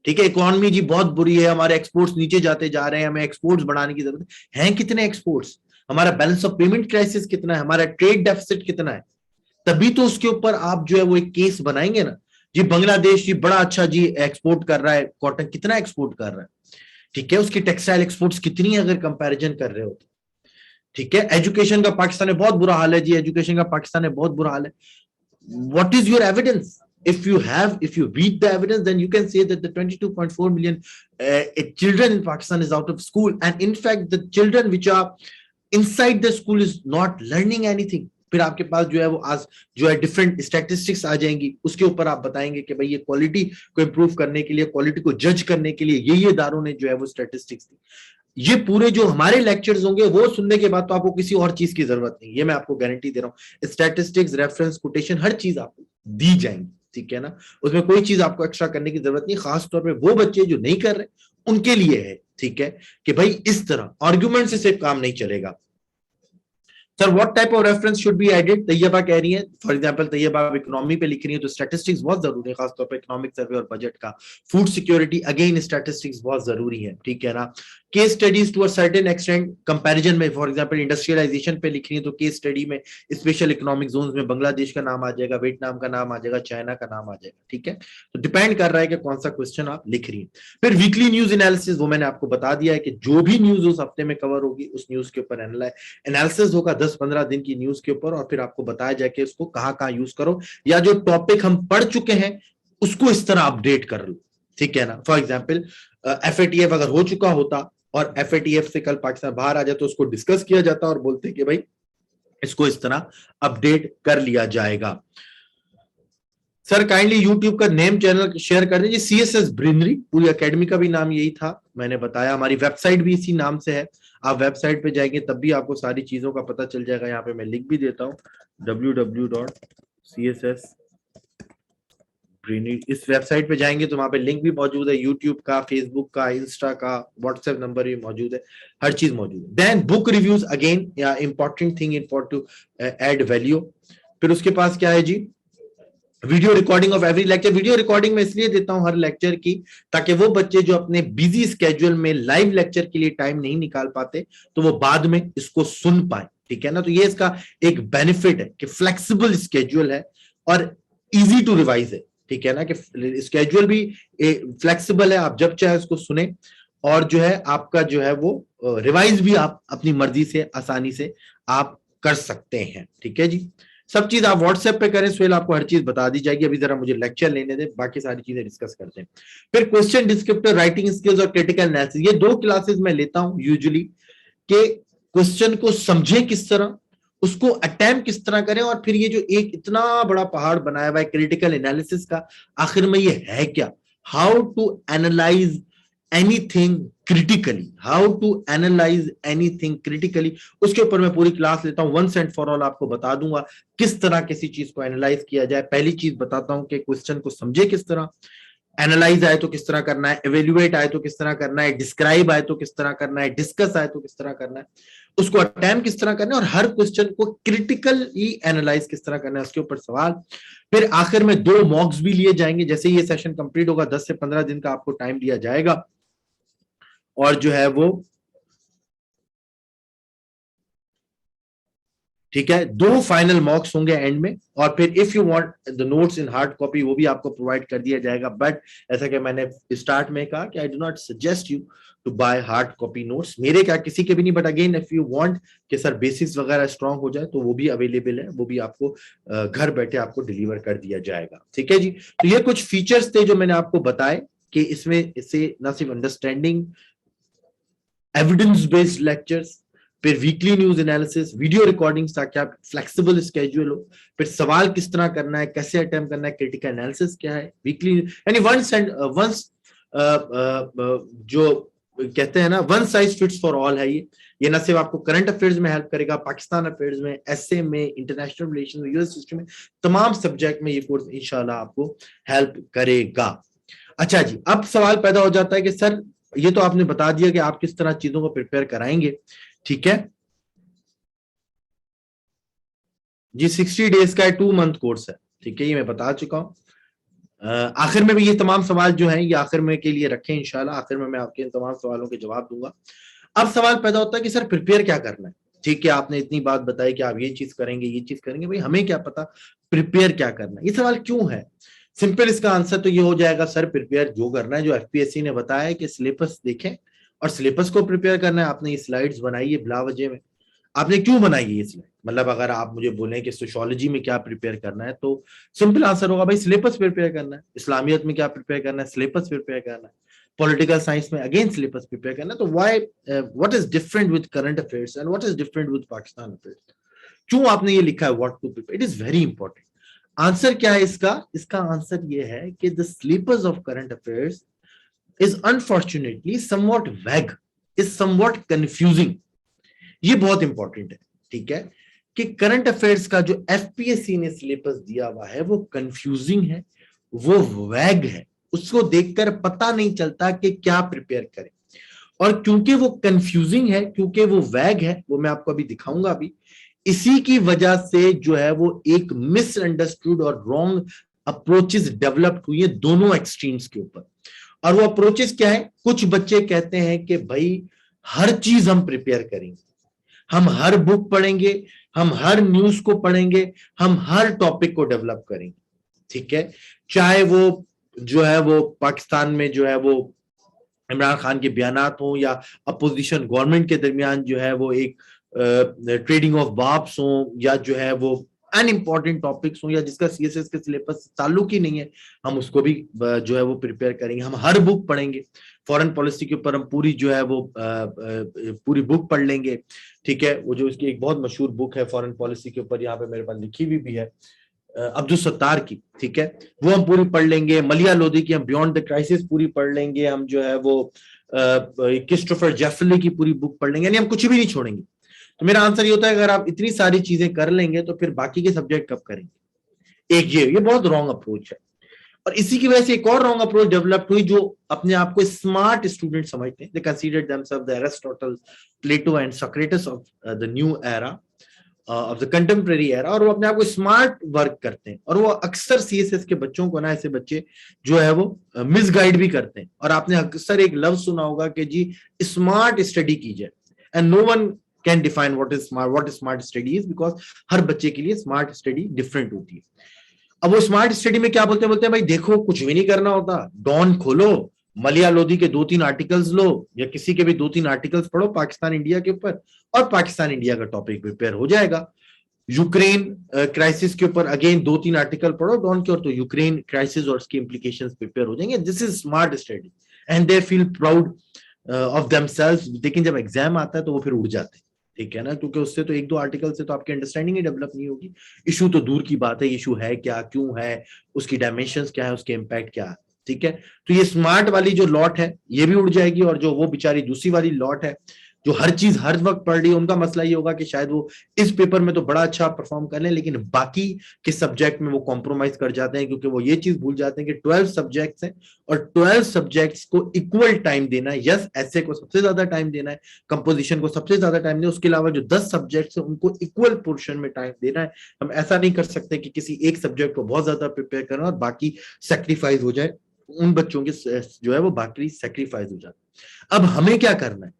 A: ठीक है, इकोनॉमी जी बहुत बुरी है, हमारे एक्सपोर्ट्स नीचे जाते जा रहे हैं, हमें एक्सपोर्ट्स बढ़ाने की जरूरत है। कितने एक्सपोर्ट्स? हमारा बैलेंस ऑफ पेमेंट क्राइसिस कितना है, हमारा ट्रेड डेफिसिट कितना है? तभी तो उसके ऊपर आप जो है वो एक केस बनाएंगे ना। जी बांग्लादेश जी बड़ा अच्छा जी एक्सपोर्ट कर रहा है, कॉटन कितना एक्सपोर्ट कर रहा है? ठीक है, उसकी टेक्सटाइल एक्सपोर्ट्स कितनी है अगर कंपैरिजन कर रहे हो तो? ठीक है, एजुकेशन का पाकिस्तान में बहुत बुरा हाल है जी, एजुकेशन का पाकिस्तान में बहुत बुरा हाल है। What is your evidence? If you read the evidence, then you can say that the 22.4 million children in Pakistan is out of school, and in fact, the children which are inside the school is not learning anything. फिर आपके पास जो है वो आज जो है डिफरेंट स्टैटिस्टिक्स आ जाएंगी, उसके ऊपर आप बताएंगे कि भाई ये क्वालिटी को इंप्रूव करने के लिए, क्वालिटी को जज करने के लिए ये इदारों ने जो है वो स्टैटिस्टिक्स दी। ये पूरे जो हमारे लेक्चर्स होंगे वो सुनने के बाद तो आपको किसी और चीज की जरूरत नहीं, ये मैं आपको गारंटी दे रहा हूँ। स्टैटिस्टिक्स, रेफरेंस, कोटेशन, हर चीज आपको दी जाएंगी। ठीक है ना, उसमें कोई चीज आपको एक्स्ट्रा करने की जरूरत नहीं। खासतौर पे वो बच्चे जो नहीं कर रहे उनके लिए है। ठीक है, कि भाई इस तरह आर्ग्यूमेंट से सिर्फ काम नहीं चलेगा। Sir what type of reference should be added? Tayyaba कह रही है, फॉर एग्जांपल तैयबा आप इकोनॉमी पे लिख रही है तो स्टैटिस्टिक्स बहुत जरूरी है, खासतौर पे इकोनॉमिक सर्वे और बजट का। फूड सिक्योरिटी अगेन स्टैटिस्टिक्स बहुत जरूरी है। ठीक है ना, case studies to a certain extent comparison में, फॉर एग्जांपल इंडस्ट्रियलाइजेशन पे लिख रही है तो केस स्टडी में स्पेशल इकोनॉमिक जोन्स में बांग्लादेश का नाम आ जाएगा, वियतनाम का नाम आ जाएगा, चाइना का नाम आ जाएगा। ठीक है, तो डिपेंड कर रहा है कि कौन सा क्वेश्चन आप लिख रही है। फिर वीकली न्यूज एनालिसिस, वो मैंने आपको बता दिया है कि जो भी न्यूज उस हफ्ते में कवर होगी उस न्यूज के ऊपर एनालिसिस होगा 10-15 दिन की न्यूज के ऊपर, और फिर आपको बताया जाए कि उसको कहां कहां यूज करो, या जो टॉपिक हम पढ़ चुके हैं उसको इस तरह अपडेट कर लो। ठीक है ना, फॉर एग्जाम्पल एफएटीएफ अगर हो चुका होता और एफएटीएफ से कल पाकिस्तान बाहर आ जाए तो उसको डिस्कस किया जाता और बोलते कि भाई इसको इस तरह अपडेट कर लिया जाएगा। सर काइंडली यूट्यूब का नेम चैनल शेयर कर दीजिए। सीएसएस ब्रिनरी, पूरी एकेडमी का भी नाम यही था, मैंने बताया। हमारी वेबसाइट भी इसी नाम से है, आप वेबसाइट पे जाएंगे तब भी आपको सारी चीजों का पता चल जाएगा। यहाँ पे मैं लिख भी देता हूँ www.css ब्रिनरी। इस वेबसाइट पे जाएंगे तो वहां पे लिंक भी मौजूद है, यूट्यूब का, फेसबुक का, इंस्टा का, व्हाट्सएप नंबर भी मौजूद है, हर चीज मौजूद है। देन बुक रिव्यूज अगेन या important thing in for to add value. फिर उसके पास क्या है जी, video recording of every lecture, video recording में इसलिए देता हूं हर लेक्चर की, ताकि वो बच्चे जो अपने बिजी स्केड्यूल में लाइव लेक्चर के लिए टाइम नहीं निकाल पाते तो वो बाद में इसको सुन पाए, ठीक है ना। तो ये इसका एक बेनिफिट है कि फ्लेक्सिबल स्केड्यूल है और इजी टू रिवाइज है, ठीक है ना, कि स्केड्यूल भी फ्लेक्सिबल है, आप जब चाहे उसको सुने और जो है आपका जो है वो रिवाइज भी आप अपनी मर्जी से आसानी से आप कर सकते हैं, ठीक है जी। सब चीज आप व्हाट्सएप पे करें, सुहेल आपको हर चीज बता दी जाएगी। अभी जरा मुझे लेक्चर लेने दे, बाकी सारी चीजें डिस्कस करते हैं। फिर क्वेश्चन डिस्क्रिप्टर, राइटिंग स्किल्स और क्रिटिकल एनालिसिस, ये 2 क्लासेस मैं लेता हूं यूजुअली, कि क्वेश्चन को समझे किस तरह, उसको अटेम्प्ट किस तरह करें, और फिर ये जो एक इतना बड़ा पहाड़ बनाया हुआ है क्रिटिकल एनालिसिस का, आखिर में ये है क्या, how to analyse anything critically, how to analyse anything critically, उसके ऊपर मैं पूरी क्लास लेता हूं। वंस एंड फॉर ऑल आपको बता दूंगा किस तरह किसी चीज को एनालाइज किया जाए। पहली चीज बताता हूं कि क्वेश्चन को समझे किस तरह, एनालाइज आए तो किस तरह करना है, एवेल्युएट आए तो किस तरह करना है, डिस्क्राइब आए तो किस तरह करना है, डिस्कस आए तो किस तरह करना है, उसको अटेम्प्ट किस तरह करना है, और हर क्वेश्चन को क्रिटिकली एनालाइज किस तरह करना है, उसके ऊपर सवाल। फिर आखिर में 2 मॉक्स भी लिए जाएंगे। जैसे ये सेशन कंप्लीट होगा 10 से 15 दिन का आपको टाइम दिया जाएगा, और जो है वो ठीक है 2 फाइनल मॉक्स होंगे एंड में, और फिर if you want the notes in hard copy वो भी आपको प्रोवाइड कर दिया जाएगा। बट ऐसा कि मैंने स्टार्ट में कहा कि I do not suggest you to buy hard copy notes, मेरे क्या किसी के भी नहीं, but again if you want कि सर बेसिक्स वगैरह स्ट्रांग हो जाए तो वो भी अवेलेबल है, वो भी आपको घर बैठे आपको डिलीवर कर दिया जाएगा, ठीक है जी। तो ये कुछ फीचर्स थे जो मैंने आपको बताए कि इसमें इससे ना सिर्फ अंडरस्टैंडिंग, एविडेंस बेस्ड लेक्चर्स, फिर weekly news analysis, video recordings ताकि आप फ्लेक्सिबल स्केड्यूल हो, फिर सवाल किस तरह करना है, कैसे अटेम्प्ट करना है, क्रिटिकल एनालिसिस क्या है, वीकली यानी वंस जो कहते हैं ना one size fits for all है ये ना सिर्फ आपको करंट अफेयर्स में हेल्प करेगा, पाकिस्तान अफेयर्स में, एसए में, इंटरनेशनल रिलेशन में, यूएस हिस्ट्री में, तमाम सब्जेक्ट में ये कोर्स इंशाल्लाह आपको हेल्प करेगा। अच्छा जी, अब सवाल पैदा हो जाता है कि सर ये तो आपने बता दिया कि आप किस तरह चीजों को प्रिपेयर कराएंगे, ठीक है जी। 60 डेज का 2 मंथ कोर्स है, ठीक है, ये मैं बता चुका हूं। आखिर में भी ये तमाम सवाल जो हैं ये आखिर में के लिए रखें इंशाल्लाह, आखिर में मैं आपके इन तमाम सवालों के जवाब दूंगा। अब सवाल पैदा होता है कि सर प्रिपेयर क्या करना है, ठीक है, आपने इतनी बात बताई कि आप ये चीज करेंगे, ये चीज करेंगे, भाई हमें क्या पता प्रिपेयर क्या करना है, ये सवाल क्यों है। सिंपल इसका आंसर तो ये हो जाएगा, सर प्रिपेयर जो करना है, जो एफपीएससी ने बताया है कि सिलेबस देखें और सिलेबस को प्रिपेयर करना है। आपने ये स्लाइड्स बनाई है बिला वजह में, आपने क्यों बनाई है ये स्लाइड, मतलब अगर आप मुझे बोलें कि सोशियोलॉजी में क्या प्रिपेयर करना है तो सिंपल आंसर होगा भाई सिलेबस प्रिपेयर करना है, इस्लामियत में क्या प्रिपेयर करना है, सिलेबस प्रिपेयर करना है, पॉलिटिकल साइंस में अगेन सिलेबस प्रिपेयर करना है। तो why what is different with current affairs and what is different with Pakistan affairs, क्यों आपने ये लिखा है what to prepare, it is very important. Answer क्या है इसका, इसका आंसर ये है कि the syllabus of current affairs is unfortunately somewhat vague, is somewhat confusing. ये बहुत इंपॉर्टेंट है, ठीक है, कि करंट अफेयर्स का जो एफपीएससी ने सिलेबस दिया हुआ है वो कंफ्यूजिंग है, वो वैग है, उसको देखकर पता नहीं चलता कि क्या प्रिपेयर करें। और क्योंकि वो कंफ्यूजिंग है, क्योंकि वो वैग है, वो मैं आपको अभी दिखाऊंगा अभी, इसी की वजह से जो है वो एक मिसअंडरस्टूड और रॉन्ग अप्रोचेस डेवलप हुई है दोनों एक्सट्रीम्स के ऊपर। और वो अप्रोचेस क्या है, कुछ बच्चे कहते हैं कि भाई हर चीज हम प्रिपेयर करेंगे, हम हर बुक पढ़ेंगे, हम हर न्यूज को पढ़ेंगे, हम हर टॉपिक को डेवलप करेंगे, ठीक है, चाहे वो जो है वो पाकिस्तान में जो है वो इमरान खान के बयानात हो या अपोजिशन गवर्नमेंट के दरमियान जो है वो एक ट्रेडिंग ऑफ बाप्स हो, या जो है वो अनइम्पॉर्टेंट टॉपिक्स हो, या जिसका सीएसएस के सिलेबस ताल्लुक ही नहीं है, हम उसको भी जो है वो प्रिपेयर करेंगे, हम हर बुक पढ़ेंगे, फॉरेन पॉलिसी के ऊपर हम पूरी जो है वो पूरी बुक पढ़ लेंगे, ठीक है, वो जो इसकी एक बहुत मशहूर बुक है फॉरेन पॉलिसी के ऊपर, यहाँ पे मेरे पास लिखी हुई भी है अब्दुल सत्तार की, ठीक है, वो हम पूरी पढ़ लेंगे, मलिया लोधी की हम बियॉन्ड द क्राइसिस पूरी पढ़ लेंगे, हम जो है वो क्रिस्टोफर जेफली की पूरी बुक पढ़ लेंगे, यानी हम कुछ भी नहीं छोड़ेंगे। तो मेरा आंसर ये होता है अगर आप इतनी सारी चीजें कर लेंगे तो फिर बाकी के सब्जेक्ट कब करेंगे, एक ये बहुत रॉन्ग अप्रोच है। और इसी की वजह से एक और रॉन्ग अप्रोच डेवलप हुई, जो अपने आप को स्मार्ट स्टूडेंट समझते हैं, they considered themselves the Aristotle, Plato and Socrates of the new era, of the contemporary era, और वो अपने आप को स्मार्ट वर्क करते हैं। और वो अक्सर सीएसएस के बच्चों को ना, ऐसे बच्चे जो है वो मिसगाइड भी करते हैं। और आपने अक्सर एक लफ्ज सुना होगा कि जी स्मार्ट स्टडी कीजिए, and no one can define what smart study is, because हर बच्चे के लिए स्मार्ट स्टडी डिफरेंट होती है। अब वो स्मार्ट स्टडी में क्या बोलते हैं, बोलते हैं भाई देखो कुछ भी नहीं करना होता, डॉन खोलो, मलिया लोधी के 2-3 आर्टिकल्स लो, या किसी के भी 2-3 आर्टिकल्स पढ़ो पाकिस्तान इंडिया के ऊपर, और पाकिस्तान इंडिया का टॉपिक प्रिपेयर हो जाएगा। यूक्रेन क्राइसिस के ऊपर अगेन 2-3 आर्टिकल पढ़ो डॉन के, और तो यूक्रेन क्राइसिस और उसकी इंप्लीकेशंस प्रिपेयर हो जाएंगे। This is smart study, and they feel proud of themselves. लेकिन जब एग्जाम आता है तो वो फिर उड़ जाते हैं, ठीक है ना, क्योंकि उससे तो 1-2 आर्टिकल से तो आपकी अंडरस्टैंडिंग ही डेवलप नहीं होगी। इशू तो दूर की बात है, इशू है क्या, क्यों है, उसकी डायमेंशंस क्या है, उसके इम्पैक्ट क्या है, ठीक है। तो ये स्मार्ट वाली जो लॉट है ये भी उड़ जाएगी, और जो वो बेचारी दूसरी वाली लॉट है जो हर चीज हर वक्त पढ़ रही है, उनका मसला ये होगा कि शायद वो इस पेपर में तो बड़ा अच्छा परफॉर्म कर लें, लेकिन बाकी के सब्जेक्ट में वो कॉम्प्रोमाइज कर जाते हैं, क्योंकि वो ये चीज भूल जाते हैं कि 12 सब्जेक्ट्स हैं, और 12 सब्जेक्ट्स को इक्वल टाइम देना है। यस, ऐसे को सबसे ज्यादा टाइम देना है, कंपोजिशन को सबसे ज्यादा टाइम देना है, उसके अलावा जो 10 सब्जेक्ट्स हैं उनको इक्वल पोर्शन में टाइम देना है। हम ऐसा नहीं कर सकते कि किसी एक सब्जेक्ट को बहुत ज्यादा प्रिपेयर करना और बाकी सेक्रीफाइस हो जाए, उन बच्चों के जो है वो बाकी सेक्रीफाइस हो जाए। अब हमें क्या करना है,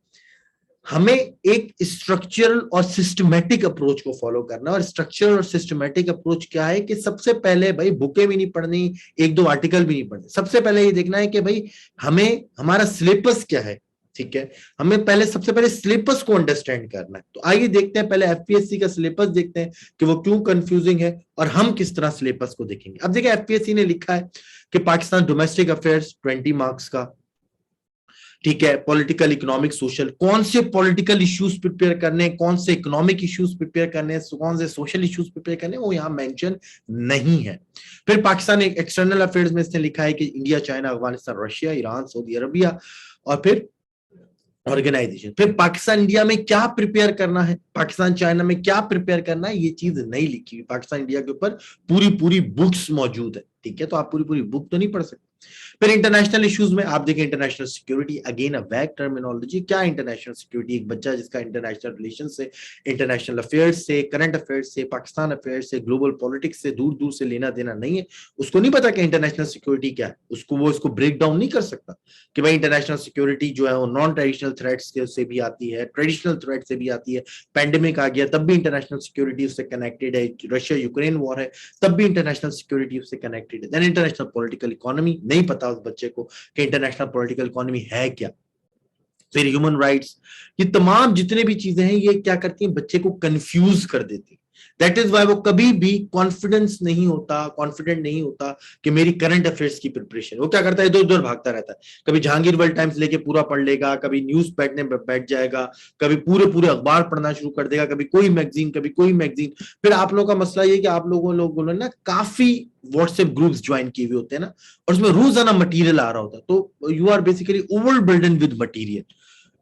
A: हमें एक स्ट्रक्चरल और सिस्टमेटिक अप्रोच को फॉलो करना है। और स्ट्रक्चरल और सिस्टमेटिक अप्रोच क्या है कि सबसे पहले भाई बुकें भी नहीं पढ़नी, 1-2 आर्टिकल भी नहीं पढ़ने, सबसे पहले ये देखना है कि भाई हमें हमारा सिलेबस क्या है, ठीक है। हमें पहले सबसे पहले सिलेबस को अंडरस्टैंड करना है। तो आइए देखते हैं, पहले एफपीएससी का सिलेबस देखते हैं कि वो क्यों कंफ्यूजिंग है और हम किस तरह सिलेबस को देखेंगे। अब देखिए एफपीएससी ने लिखा है कि पाकिस्तान डोमेस्टिक अफेयर्स 20 मार्क्स का, ठीक है। पॉलिटिकल, इकोनॉमिक, सोशल, कौन से पॉलिटिकल इश्यूज प्रिपेयर करने, कौन से इकोनॉमिक इश्यूज प्रिपेयर करने, कौन से सोशल इश्यूज प्रिपेयर करने, वो यहाँ मेंशन नहीं है। फिर पाकिस्तान एक एक्सटर्नल अफेयर्स में इसने लिखा है कि India, China, Afghanistan, Russia, Iran, Saudi Arabia, और फिर ऑर्गेनाइजेशन। फिर पाकिस्तान इंडिया में क्या प्रिपेयर करना है, पाकिस्तान चाइना में क्या प्रिपेयर करना है, ये चीज नहीं लिखी हुई। पाकिस्तान इंडिया के ऊपर पूरी पूरी बुक्स मौजूद है, ठीक है, तो आप पूरी पूरी बुक तो नहीं पढ़ सकते। फिर इंटरनेशनल इश्यूज में आप देखें इंटरनेशनल सिक्योरिटी, अगेन अ वैग टर्मिनोलॉजी। क्या इंटरनेशनल सिक्योरिटी, एक बच्चा जिसका इंटरनेशनल रिलेशन से, इंटरनेशनल अफेयर्स से, करंट अफेयर्स से, पाकिस्तान अफेयर्स से, ग्लोबल पॉलिटिक्स से दूर दूर से लेना देना नहीं है, उसको नहीं पता कि इंटरनेशनल सिक्योरिटी क्या है, उसको ब्रेक डाउन नहीं कर सकता कि भाई इंटरनेशनल सिक्योरिटी जो है वो नॉन ट्रेडिशनल थ्रेट्स से भी आती है, ट्रेडिशनल थ्रेट से भी आती है। पैंडेमिक आ गया तब भी इंटरनेशनल सिक्योरिटी उससे कनेक्टेड है, रशिया यूक्रेन वॉर है तब भी इंटरनेशनल सिक्योरिटी उससे कनेक्टेड है। देन इंटरनेशनल पॉलिटिकल इकोनॉमी, नहीं पता उस बच्चे को कि इंटरनेशनल पॉलिटिकल इकोनॉमी है क्या। फिर ह्यूमन राइट्स, ये तमाम जितने भी चीजें हैं ये क्या करती हैं, बच्चे को कंफ्यूज कर देती। दैट इज वाई वो कभी भी कॉन्फिडेंस नहीं होता, कॉन्फिडेंट नहीं होता कि मेरी करंट अफेयर्स की प्रिपरेशन। वो क्या करता है, इधर उधर भागता रहता है, कभी जहांगीर वर्ल्ड टाइम्स लेके पूरा पढ़ लेगा, कभी न्यूज पढ़ने बैठ जाएगा, कभी पूरे पूरे अखबार पढ़ना शुरू कर देगा, कभी कोई मैगजीन, कभी कोई मैगजीन। फिर आप लोगों का मसला ये कि आप लोगों ने ना काफी व्हाट्सएप ग्रुप्स ज्वाइन किए हुए होते हैं ना, और उसमें रोजाना मटेरियल आ रहा होता है, तो you are basically over burden with material.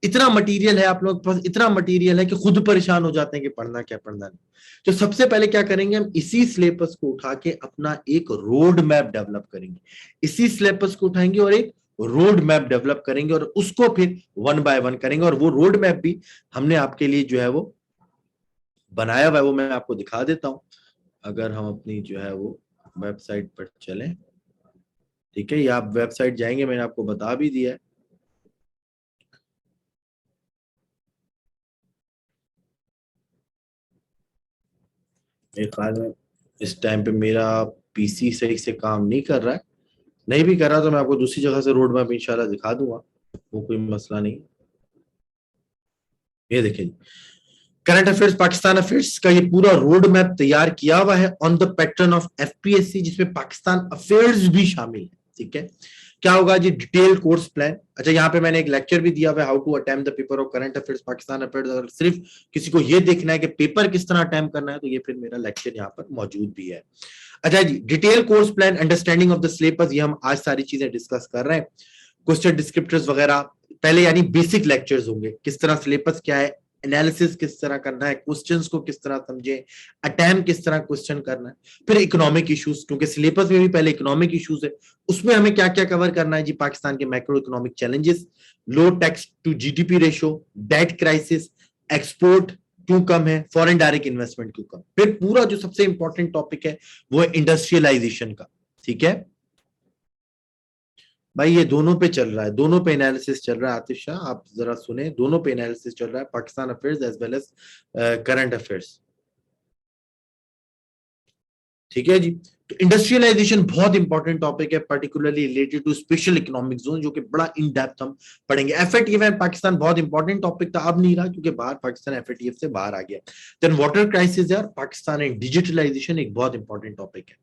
A: इतना मटेरियल है आप लोगों के पास, इतना मटेरियल है कि खुद परेशान हो जाते हैं कि पढ़ना क्या, पढ़ना नहीं। तो सबसे पहले क्या करेंगे, हम इसी सिलेबस को उठा के अपना एक रोड मैप डेवलप करेंगे। इसी सिलेबस को उठाएंगे और एक रोड मैप डेवलप करेंगे, और उसको फिर 1 बाय 1 करेंगे। और वो रोड मैप भी हमने आपके लिए जो है वो बनाया हुआ है, वो मैं आपको दिखा देता हूं। अगर हम अपनी जो है वो वेबसाइट पर चलें, ठीक है, ये आप वेबसाइट जाएंगे, मैंने आपको बता भी दिया है। मेरे ख्याल में इस टाइम पे मेरा पीसी सही से काम नहीं कर रहा है, नहीं भी कर रहा तो मैं आपको दूसरी जगह से रोड मैप इंशाल्लाह दिखा दूंगा, वो कोई मसला नहीं। ये देखिए करंट अफेयर्स, पाकिस्तान अफेयर्स का ये पूरा रोड मैप तैयार किया हुआ है on the pattern of FPSC, जिसमें पाकिस्तान अफेयर्स भी शामिल है, ठीक है। क्या होगा जी, डिटेल कोर्स प्लान। अच्छा, यहाँ पे मैंने एक लेक्चर भी दिया हुआ है, how to attempt the paper of current affairs Pakistan affairs. अगर सिर्फ किसी को ये देखना है कि पेपर किस तरह अटेम्प्ट करना है, तो ये फिर मेरा लेक्चर यहाँ पर मौजूद भी है। अच्छा जी, detail course plan, understanding of the syllabus, ये हम आज सारी चीजें डिस्कस कर रहे हैं। क्वेश्चन डिस्क्रिप्टर्स वगैरह पहले, यानी बेसिक लेक्चर्स होंगे, किस तरह सिलेबस क्या है, एनालिसिस किस तरह करना है, क्वेश्चंस को किस तरह समझे, अटेम्प्ट किस तरह क्वेश्चन करना है। फिर इकोनॉमिक इश्यूज, क्योंकि सिलेबस में भी पहले इकोनॉमिक इश्यूज है, उसमें हमें क्या क्या कवर करना है जी, पाकिस्तान के macro economic challenges, low tax to GDP ratio, debt crisis, export क्यों कम है, फॉरेन डायरेक्ट इन्वेस्टमेंट क्यों कम। फिर पूरा जो सबसे इंपॉर्टेंट टॉपिक है वो है इंडस्ट्रियलाइजेशन का। ठीक है भाई, ये दोनों पे चल रहा है, दोनों पे एनालिसिस चल रहा है। आतिश शाह, आप जरा सुने, दोनों पे एनालिसिस चल रहा है, Pakistan affairs as well as current affairs. ठीक है जी। तो इंडस्ट्रियलाइजेशन बहुत इंपॉर्टेंट टॉपिक है, particularly related to special economic zone, जो कि बड़ा इन डेप्थ हम पढ़ेंगे। एफएटीएफ एंड पाकिस्तान बहुत इंपॉर्टेंट टॉपिक था, अब नहीं रहा क्योंकि बाहर पाकिस्तान एफएटीएफ से बाहर आ गया। देन वाटर क्राइसिस यार, पाकिस्तान एंड डिजिटलाइजेशन एक बहुत इंपॉर्टेंट टॉपिक है।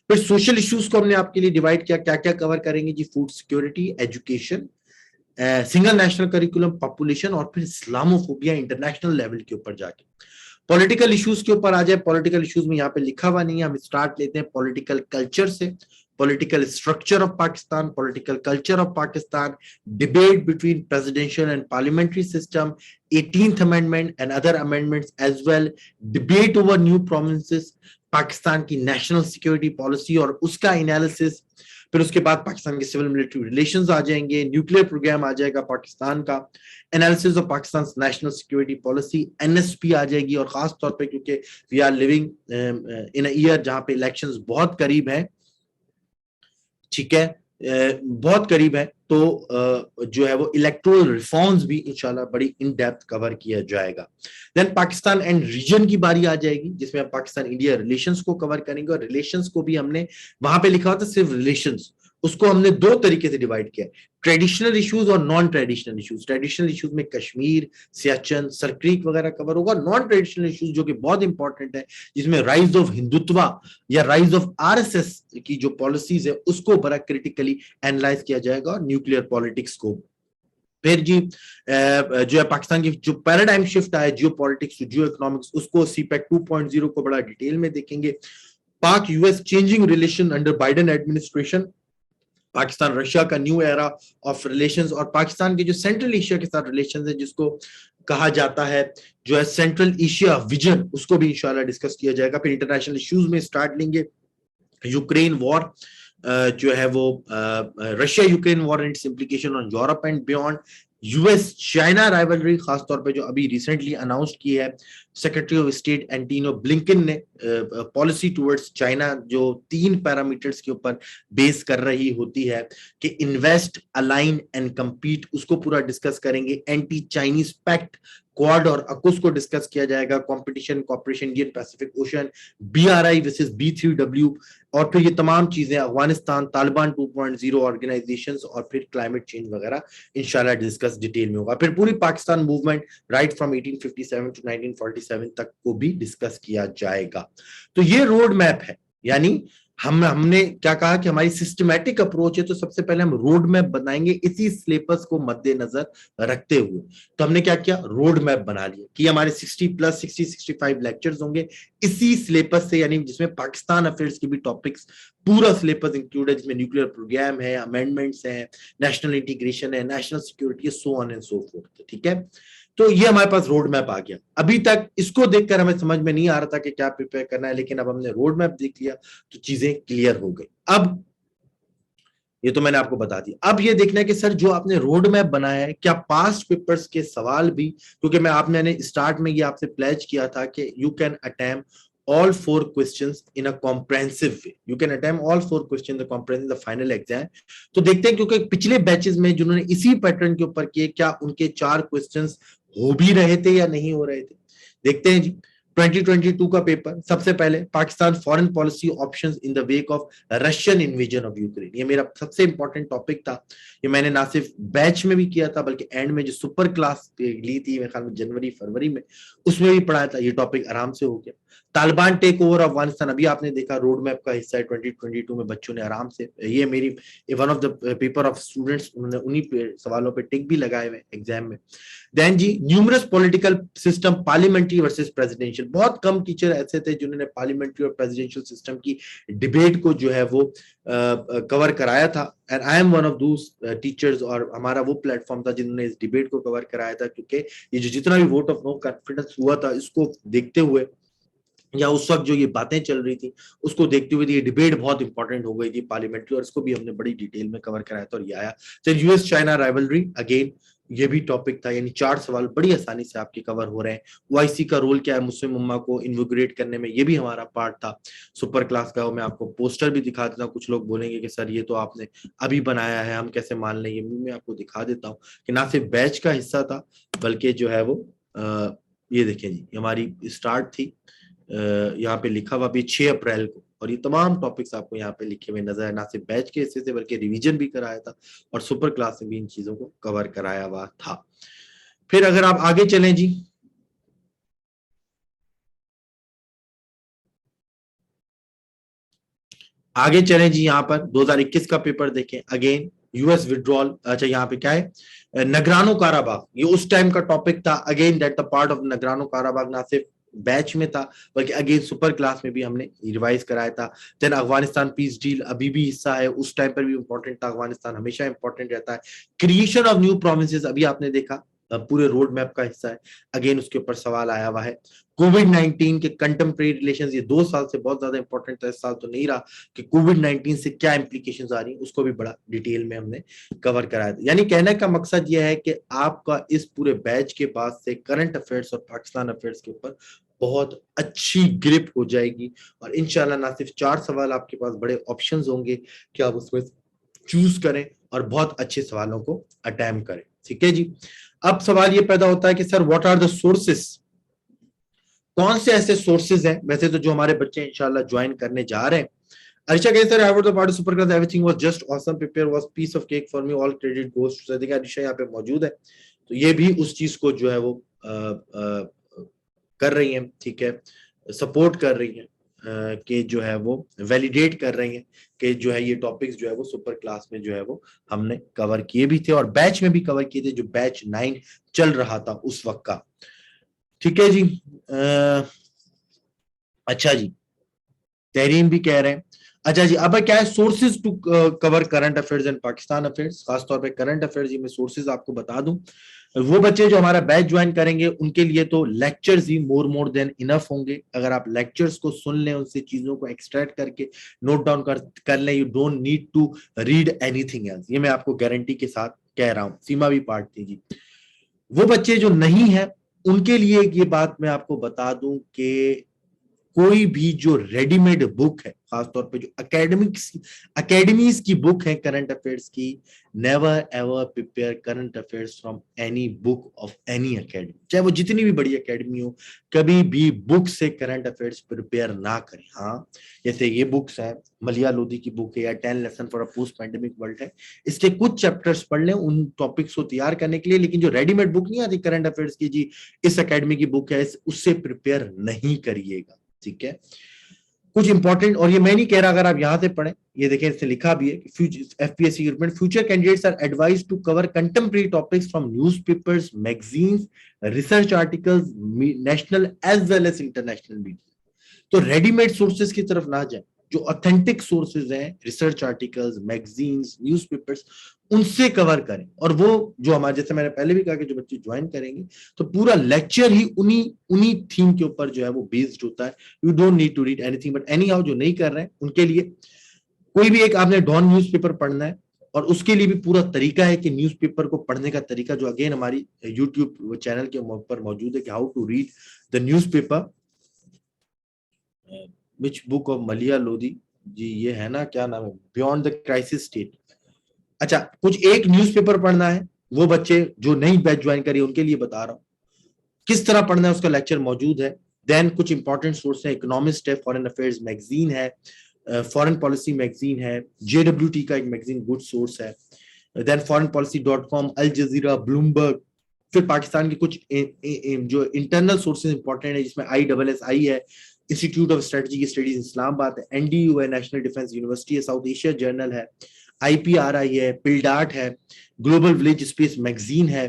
A: फिर सोशल इश्यूज को हमने आपके लिए डिवाइड किया, क्या क्या कवर करेंगे जी, food security, education, single national curriculum, population, और फिर इस्लामोफोबिया इंटरनेशनल लेवल के ऊपर जाके। पॉलिटिकल इश्यूज के ऊपर आ जाए, पॉलिटिकल इश्यूज में यहाँ पे लिखा हुआ नहीं है, हम स्टार्ट लेते हैं पॉलिटिकल कल्चर से। Political structure of Pakistan, political culture of Pakistan, debate between presidential and parliamentary system, 18th amendment and other amendments as well, debate over new provinces, Pakistan की नेशनल सिक्योरिटी पॉलिसी और उसका एनालिसिस। फिर उसके बाद पाकिस्तान के सिविल मिलिट्री रिलेशंस आ जाएंगे, न्यूक्लियर प्रोग्राम आ जाएगा पाकिस्तान का, analysis of Pakistan national security policy, NSP आ जाएगी। और खास तौर पे क्योंकि we are living in a year जहां पे इलेक्शंस बहुत करीब है, ठीक है, बहुत करीब है, तो जो है वो इलेक्टोरल रिफॉर्म्स भी इंशाल्लाह बड़ी इन डेप्थ कवर किया जाएगा। देन पाकिस्तान एंड रीजन की बारी आ जाएगी, जिसमें हम पाकिस्तान इंडिया रिलेशंस को कवर करेंगे। और रिलेशंस को भी हमने वहां पे लिखा हुआ था सिर्फ रिलेशंस, उसको हमने दो तरीके से डिवाइड किया, ट्रेडिशनल इश्यूज और non traditional issues. Traditional issues में कश्मीर, सियाचिन, सरक्रीक वगैरह कवर होगा। नॉन ट्रेडिशनल इश्यूज जो कि बहुत इंपॉर्टेंट है, जिसमें राइज ऑफ हिंदुत्वा या राइज ऑफ आरएसएस की जो पॉलिसीज है उसको बड़ा क्रिटिकली एनालाइज किया जाएगा, और न्यूक्लियर पॉलिटिक्स को। फिर जी जो है पाकिस्तान की जो पैराडाइम शिफ्ट आया geopolitics to geoeconomics, उसको सीपैक 2.0 को बड़ा डिटेल में देखेंगे। Pak US changing relation under Biden administration, Pakistan Russia का न्यू एरा ऑफ रिलेशंस, और पाकिस्तान के जो सेंट्रल एशिया के साथ रिलेशंस है, जिसको कहा जाता है जो है सेंट्रल एशिया विजन, उसको भी इंशाल्लाह डिस्कस किया जाएगा। फिर इंटरनेशनल इश्यूज में स्टार्ट लेंगे, यूक्रेन वॉर जो है वो Russia Ukraine war and it's implication on Europe and beyond, US China rivalry, खासतौर पे जो अभी रिसेंटली अनाउंस की है सेक्रेटरी ऑफ स्टेट एंटीनो ब्लिंकन ने, पॉलिसी टुवर्ड्स चाइना, जो 3 पैरामीटर्स के ऊपर बेस कर रही होती है कि इन्वेस्ट, अलाइन एंड कंपीट, उसको पूरा डिस्कस करेंगे। एंटी चाइनीज पैक्ट, क्वाड और अकुस को डिस्कस किया जाएगा। Competition, corporation, Indian Pacific Ocean, BRI versus B three W, और फिर ये तमाम चीजें, अफगानिस्तान, तालिबान 2.0 ऑर्गेनाइजेशंस, और फिर क्लाइमेट चेंज वगैरह इंशाल्लाह डिस्कस डिटेल में होगा। फिर पूरी Pakistan movement right from 1857 to 1947 तक को भी डिस्कस किया जाएगा। तो ये रोड मैप है, यानी हमने क्या कहा कि हमारी सिस्टमैटिक अप्रोच है, तो सबसे पहले हम रोड मैप बनाएंगे इसी सिलेबस को मद्देनजर रखते हुए। तो हमने क्या किया, रोड मैप बना लिया कि हमारे 60+ 65 लेक्चर्स होंगे इसी सिलेबस से, यानी जिसमें पाकिस्तान अफेयर्स के भी टॉपिक्स, पूरा सिलेबस इंक्लूड है, जिसमें न्यूक्लियर प्रोग्राम है, अमेंडमेंट्स हैं, नेशनल इंटीग्रेशन है, national security, so on and so fourth. ठीक है, तो ये हमारे पास रोड मैप आ गया। अभी तक इसको देखकर हमें समझ में नहीं आ रहा था कि क्या प्रिपेयर करना है, लेकिन अब हमने रोड मैप देख लिया तो चीजें क्लियर हो गई। अब ये तो मैंने आपको बता दिया, अब ये देखना है कि सर जो आपने रोड मैप बनाया है, क्या पास्ट पेपर्स के सवाल भी, क्योंकि मैंने स्टार्ट में ये आपसे प्लेज किया था कि you can attempt all 4 questions in a comprehensive way. You can attempt all 4 questions in the comprehensive the final exam. तो देखते हैं, क्योंकि पिछले बैचेस में जिन्होंने इसी पैटर्न के ऊपर किए, क्या उनके 4 क्वेश्चंस हो भी रहे थे या नहीं हो रहे थे। देखते हैं जी, 2022 का पेपर, सबसे पहले Pakistan foreign policy options in the wake of Russian invasion of Ukraine. ये मेरा सबसे इंपॉर्टेंट टॉपिक था, ये मैंने ना सिर्फ बैच में भी किया था बल्कि एंड में जो सुपर क्लास ली थी मेरे ख्याल में जनवरी फरवरी में, उसमें भी पढ़ाया था। ये टॉपिक आराम से हो गया। तालिबान टेक ओवर अफगानिस्तान, अभी आपने देखा रोड मैप का हिस्सा है, 2022 में बच्चों ने आराम से, ये मेरी one of the paper of students, उन्होंने उन्हीं सवालों पे टिक भी लगाए हुए एग्जाम में। देन जी numerous political system, parliamentary versus presidential, बहुत कम टीचर ऐसे थे जिन्होंने पार्लियामेंट्री और प्रेसिडेंशियल सिस्टम की डिबेट को जो है वो कवर कराया था, and I am one of those teachers, और हमारा वो प्लेटफॉर्म था जिन्होंने इस डिबेट को कवर कराया था, क्योंकि ये जो जितना भी वोट ऑफ नो कॉन्फिडेंस हुआ था, इसको देखते हुए या उस वक्त जो ये बातें चल रही थी उसको देखते हुए ये डिबेट बहुत इंपॉर्टेंट हो गई थी पार्लियामेंट्री, और इसको भी हमने बड़ी डिटेल में कवर कराया था। और ये आया यूएस चाइना राइवलरी, अगेन ये भी टॉपिक था, यानी 4 सवाल बड़ी आसानी से आपके कवर हो रहे हैं। ओआईसी का रोल क्या है मुस्लिम उम्मा को इन्विग्रेट करने में, ये भी हमारा पार्ट था सुपर क्लास का। मैं आपको पोस्टर भी दिखा देता हूँ। कुछ लोग बोलेंगे कि सर ये तो आपने अभी बनाया है, हम कैसे मान लें, ये मैं आपको दिखा देता हूँ कि ना सिर्फ बैच का हिस्सा था बल्कि जो है वो ये देखिए जी, हमारी स्टार्ट थी, यहाँ पे लिखा हुआ भी 6 अप्रैल को, और ये तमाम टॉपिक्स आपको यहाँ पे लिखे हुए नजर है। ना सिर्फ बैच के हिस्से से बल्कि रिवीजन भी कराया था और सुपर क्लास में भी इन चीजों को कवर कराया हुआ था। फिर अगर आप आगे चलें जी, आगे चलें जी, यहाँ पर 2021 का पेपर देखें अगेन, यूएस विड्रॉल। अच्छा यहाँ पे क्या है, नगरानो काराबाग, ये उस टाइम का टॉपिक था। Again that the part of Nagorno Karabakh ना सिर्फ बैच में था बल्कि अगेन सुपर क्लास में भी हमने रिवाइज कराया था। देन अफगानिस्तान पीस डील अभी भी हिस्सा है, उस टाइम पर भी इंपॉर्टेंट था, अफगानिस्तान हमेशा इंपॉर्टेंट रहता है। क्रिएशन ऑफ न्यू प्रोविंसेस अभी आपने देखा, पूरे रोड मैप का हिस्सा है, अगेन उसके ऊपर सवाल आया हुआ है। कोविड 19 के कंटेम्प्रेरी रिलेशंस, ये 2 साल से बहुत ज्यादा इंपॉर्टेंट था, इस साल तो नहीं रहा, कि कोविड 19 से क्या इंप्लीकेशंस आ रही हैं, उसको भी बड़ा डिटेल में हमने कवर कराया था। यानी कहने का मकसद यह है कि आपका इस पूरे बैच के बाद से करंट अफेयर्स और पाकिस्तान अफेयर्स के ऊपर बहुत अच्छी ग्रिप हो जाएगी, और इंशाल्लाह ना सिर्फ 4 सवाल, आपके पास बड़े ऑप्शंस होंगे कि आप उसमें चूज करें और बहुत अच्छे सवालों को अटेम्प्ट करें। ठीक है जी। अब सवाल ये पैदा होता है कि sir what are the sources, कौन से ऐसे सोर्सेज हैं, वैसे तो जो हमारे बच्चे इंशाल्लाह ज्वाइन करने जा रहे हैं। Arisha K sir, I would the part of super class, everything was just awesome, prepare was piece of cake for me, all credit goes to Sadika। Arisha यहाँ पे मौजूद है, तो ये भी उस चीज को जो है वो कर रही हैं, ठीक है, सपोर्ट कर रही हैं, कि जो है वो वैलिडेट कर रही हैं कि जो है ये टॉपिक्स जो है वो सुपर क्लास में जो है वो हमने कवर किए भी थे और बैच में भी कवर किए थे, जो बैच 9 चल रहा था उस वक्त का। ठीक है जी। अच्छा जी, तहरीन भी कह रहे हैं। अच्छा जी, अब क्या है, sources to cover current affairs and Pakistan affairs, खासतौर पे करंट अफेयर्स, ये मैं सोर्सेज आपको बता दूं। वो बच्चे जो हमारा बैच ज्वाइन करेंगे उनके लिए तो लेक्चर्स ही मोर देन इनफ होंगे। अगर आप लेक्चर्स को सुन लें, उनसे चीजों को एक्सट्रैक्ट करके नोट डाउन कर लें, you don't need to read anything else, ये मैं आपको गारंटी के साथ कह रहा हूं। सीमा भी पार्ट थी जी। वो बच्चे जो नहीं है उनके लिए ये बात मैं आपको बता दूं कि कोई भी जो रेडीमेड बुक है, खासतौर पे जो अकेडमीज की बुक है करंट अफेयर्स की, never ever prepare current affairs from any book of any academy, चाहे वो जितनी भी बड़ी अकेडमी हो, कभी भी बुक से करंट अफेयर्स प्रिपेयर ना करें। हाँ, जैसे ये बुक्स है, मलिया लोधी की बुक है या 10 lesson for a post pandemic world है, इसके कुछ चैप्टर्स पढ़ लें उन टॉपिक्स को तैयार करने के लिए, लेकिन जो रेडीमेड बुक नहीं आती करंट अफेयर्स की जी, इस अकेडमी की बुक है, उससे प्रिपेयर नहीं करिएगा। ठीक है, कुछ इंपॉर्टेंट, और ये मैं नहीं कह रहा, अगर आप यहां से पढ़ें, ये देखें इससे लिखा भी है कि FPSC recruitment future candidates are advised to cover contemporary topics from newspapers, magazines, research articles, national as well as international media. तो रेडीमेड सोर्सेज की तरफ ना जाए, जो ऑथेंटिक सोर्सेज हैं, रिसर्च आर्टिकल्स, मैगजीन्स, न्यूज़पेपर्स, उनसे कवर करें। और वो जो हमारे, जैसे मैंने पहले भी कहा कि जो बच्चे ज्वाइन करेंगे तो पूरा लेक्चर ही उन्हीं उन्हीं थीम के ऊपर जो है वो बेस्ड होता है। You don't need to read anything, but anyhow जो नहीं कर रहे हैं उनके लिए कोई भी एक आपने डॉन न्यूज़पेपर पढ़ना है, और उसके लिए भी पूरा तरीका है कि न्यूज़पेपर को पढ़ने का तरीका, जो अगेन हमारी यूट्यूब चैनल के ऊपर मौजूद है कि how to read the newspaper, which book of Maleeha Lodhi जी, ये है ना, क्या नाम है, बियॉन्ड द क्राइसिस स्टेट। अच्छा, कुछ एक न्यूज़पेपर पढ़ना है, वो बच्चे जो नई बैच ज्वाइन करिए उनके लिए बता रहा हूँ किस तरह पढ़ना है, उसका लेक्चर मौजूद है। देन कुछ इंपॉर्टेंट सोर्स है, इकोनॉमिस्ट है, फॉरेन अफेयर्स मैगजीन है, फॉरेन पॉलिसी मैगजीन है, जेडब्ल्यूटी का एक मैगजीन गुड सोर्स है, देन फॉरेन पॉलिसी .com, अल जजीरा, ब्लूमबर्ग। फिर पाकिस्तान के कुछ जो इंटरनल सोर्सेज इंपॉर्टेंट है, जिसमें ISSI है, institute of strategy studies Islamabad है, NDU है, नेशनल डिफेंस यूनिवर्सिटी है, साउथ एशिया जर्नल है, IPRI है, पिल्डाट है, ग्लोबल विलेज स्पेस मैगजीन है,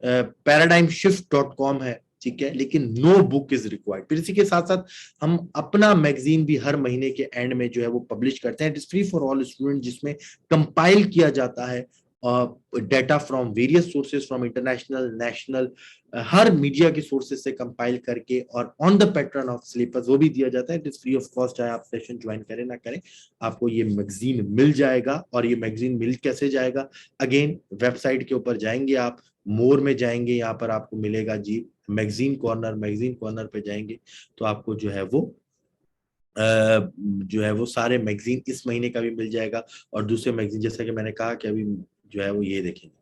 A: पैराडाइम शिफ्ट .com है। ठीक है, लेकिन नो बुक इज रिक्वायर्ड। फिर इसी के साथ साथ हम अपना मैगजीन भी हर महीने के एंड में जो है वो पब्लिश करते हैं, it is free for all student, जिसमें कंपाइल किया जाता है data from various sources, from international, national, her media के सोर्सेज से कंपाइल करके, और on the pattern of syllabus वो भी दिया जाता है। It is free of cost, चाहे आप सेशन ज्वाइन करें ना करें, आपको ये मैगजीन मिल जाएगा। और ये मैगजीन मिल कैसे जाएगा, अगेन वेबसाइट के ऊपर जाएंगे आप, मोर में जाएंगे, यहाँ पर आपको मिलेगा जी मैगजीन कॉर्नर। मैगजीन कॉर्नर पे जाएंगे तो आपको जो है वो सारे मैगजीन इस महीने का भी मिल जाएगा। और दूसरे मैगजीन जैसा कि मैंने कहा कि अभी जो है वो ये देखेंगे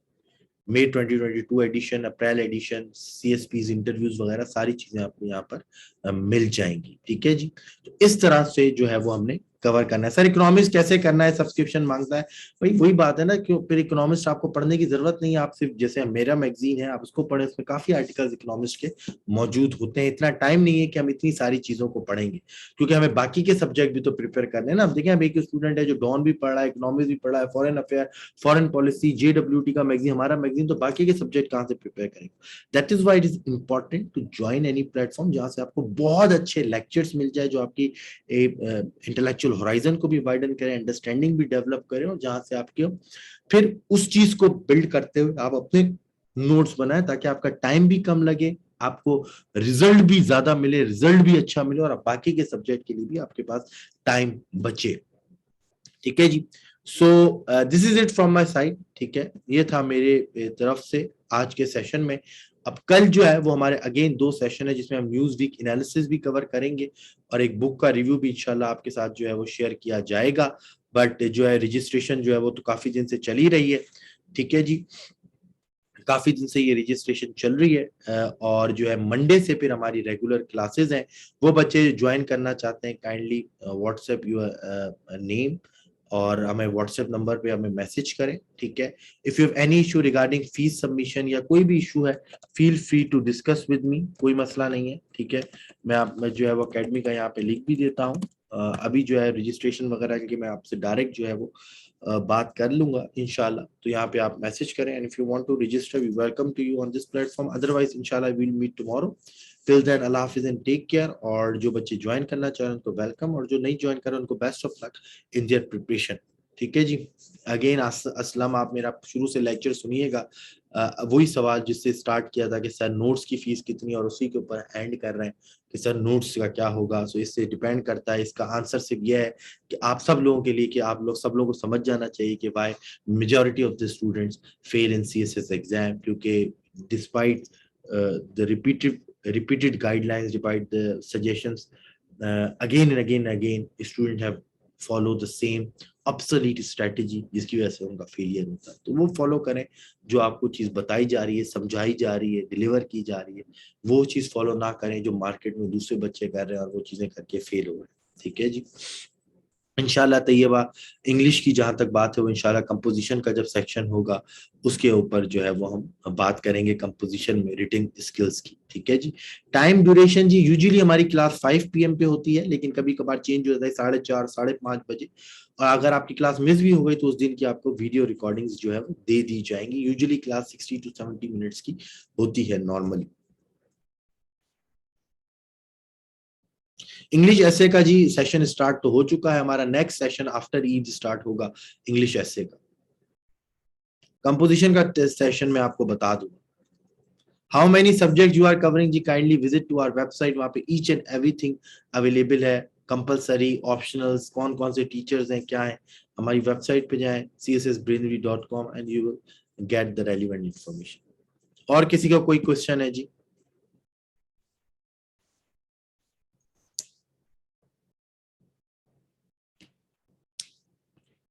A: मई 2022 एडिशन, अप्रैल एडिशन, सीएसपीज इंटरव्यूज वगैरह सारी चीजें आपको यहाँ पर मिल जाएंगी। ठीक है जी। तो इस तरह से जो है वो हमने कवर करना है। सर इकोनॉमिक्स कैसे करना है, सब्सक्रिप्शन मांगता है। भाई वही बात है ना, क्यों फिर इकोनॉमिक्स आपको पढ़ने की जरूरत नहीं है। आप सिर्फ जैसे मेरा मैगजीन है आप उसको पढ़ें, उसमें काफी आर्टिकल्स इकोनॉमिक्स के मौजूद होते हैं। इतना टाइम नहीं है कि हम इतनी सारी चीजों को पढ़ेंगे, क्योंकि हमें बाकी के सब्जेक्ट भी तो प्रिपेयर करने हैं ना। अब देखें, अब एक स्टूडेंट है जो डॉन भी पढ़ रहा है, इकोनॉमिक्स भी पढ़ रहा है, फॉरेन अफेयर, फॉरेन पॉलिसी, जेडब्ल्यूटी का मैगजीन, हमारा मैगजीन, तो बाकी के सब्जेक्ट कहाँ से प्रिपेयर करेंगे। That is why it is important to join any platform जहां से आपको बहुत अच्छे लेक्चर्स मिल जाए, जो आपकी इंटेलेक्चुअल होराइजन को भी वाइडन करें, अंडरस्टैंडिंग भी डेवलप करें, और जहां से आपके फिर उस चीज को बिल्ड करते हुए आप अपने नोट्स बनाएं, ताकि आपका टाइम भी कम लगे, आपको रिजल्ट भी ज्यादा मिले, रिजल्ट भी अच्छा मिले, और बाकी के सब्जेक्ट के लिए भी आपके पास टाइम बचे। ठीक है जी। So this is it from my side. ठीक है, ये था मेरे तरफ से आज के सेशन में। अब कल जो है वो हमारे अगेन 2 सेशन है, जिसमें हम न्यूज वीक एनालिसिस भी कवर करेंगे, और एक बुक का रिव्यू भी इंशाल्लाह आपके साथ जो है वो शेयर किया जाएगा। बट जो है रजिस्ट्रेशन जो है वो तो काफी दिन से चल ही रही है। ठीक है जी, काफी दिन से ये रजिस्ट्रेशन चल रही है, और जो है मंडे से फिर हमारी रेगुलर क्लासेस हैं। वो बच्चे ज्वाइन करना चाहते हैं, काइंडली व्हाट्सएप योर नेम, और हमें व्हाट्सएप नंबर पे हमें मैसेज करें। ठीक है, if you have any issue regarding fee submission या कोई भी इशू है, feel free to discuss with me, कोई मसला नहीं है। ठीक है, मैं जो है वो अकेडमी का यहाँ पे लिंक भी देता हूँ। अभी जो है रजिस्ट्रेशन वगैरह की मैं आपसे डायरेक्ट जो है वो बात कर लूंगा इंशाल्लाह। तो यहाँ पे आप मैसेज करें, and if you want to register we welcome to you on this platform. Otherwise इंशाल्लाह we will meet tomorrow. Till then अल्लाह हाफिज एंड टेक केयर। और जो बच्चे ज्वाइन करना चाह रहे हैं उनको वेलकम, और जो नहीं ज्वाइन कर रहे हैं उनको best of luck in their preparation. ठीक है जी। अगेन असलम, आप मेरा शुरू से लेक्चर सुनिएगा। वही सवाल जिससे स्टार्ट किया था कि सर नोट्स की फीस कितनी, और उसी के ऊपर एंड कर रहे हैं कि सर नोट्स का क्या होगा। सो इससे डिपेंड करता है। इसका आंसर सिर्फ यह है कि आप सब लोगों के लिए, कि आप लोग सब लोगों को समझ जाना चाहिए कि why majority of the students fail in CSS exam, क्योंकि despite the repeated guidelines, despite the suggestions, again and again and again students have follow the same obsolete strategy, जिसकी वजह से उनका फेलियर होता है। तो वो फॉलो करें, जो आपको चीज बताई जा रही है, समझाई जा रही है, डिलीवर की जा रही है, वो चीज फॉलो ना करें जो मार्केट में दूसरे बच्चे कर रहे हैं और वो चीजें करके फेल हो रहे हैं। ठीक है जी। इंशाल्लाह तैयबा, इंग्लिश की जहां तक बात है वो इंशाल्लाह कंपोजिशन का जब सेक्शन होगा उसके ऊपर जो है वो हम बात करेंगे कंपोजिशन में रिटिंग स्किल्स की। ठीक है जी। टाइम ड्यूरेशन जी, यूजुअली हमारी क्लास 5 PM पे होती है, लेकिन कभी कभार चेंज हो जाता है 4:30 5:30 बजे। और अगर आपकी क्लास मिस भी हो गई तो उस दिन की आपको वीडियो रिकॉर्डिंग्स जो है वो दे दी जाएंगी। यूजुअली क्लास 60 to 70 मिनट्स की होती है नॉर्मली। इंग्लिश ऐसे का जी सेशन स्टार्ट तो हो चुका है, हमारा next session after Eid start होगा इंग्लिश ऐसे का। कंपोजिशन का सेशन में आपको बता दूं how many subject you are covering जी, kindly visit to our website. वहां पे ईच एंड एवरीथिंग अवेलेबल है, कंपलसरी, ऑप्शनल्स, कौन कौन से टीचर्स हैं, क्या है। हमारी वेबसाइट पे जाएं cssbrainly.com and you will get the relevant information. और किसी का कोई क्वेश्चन है जी?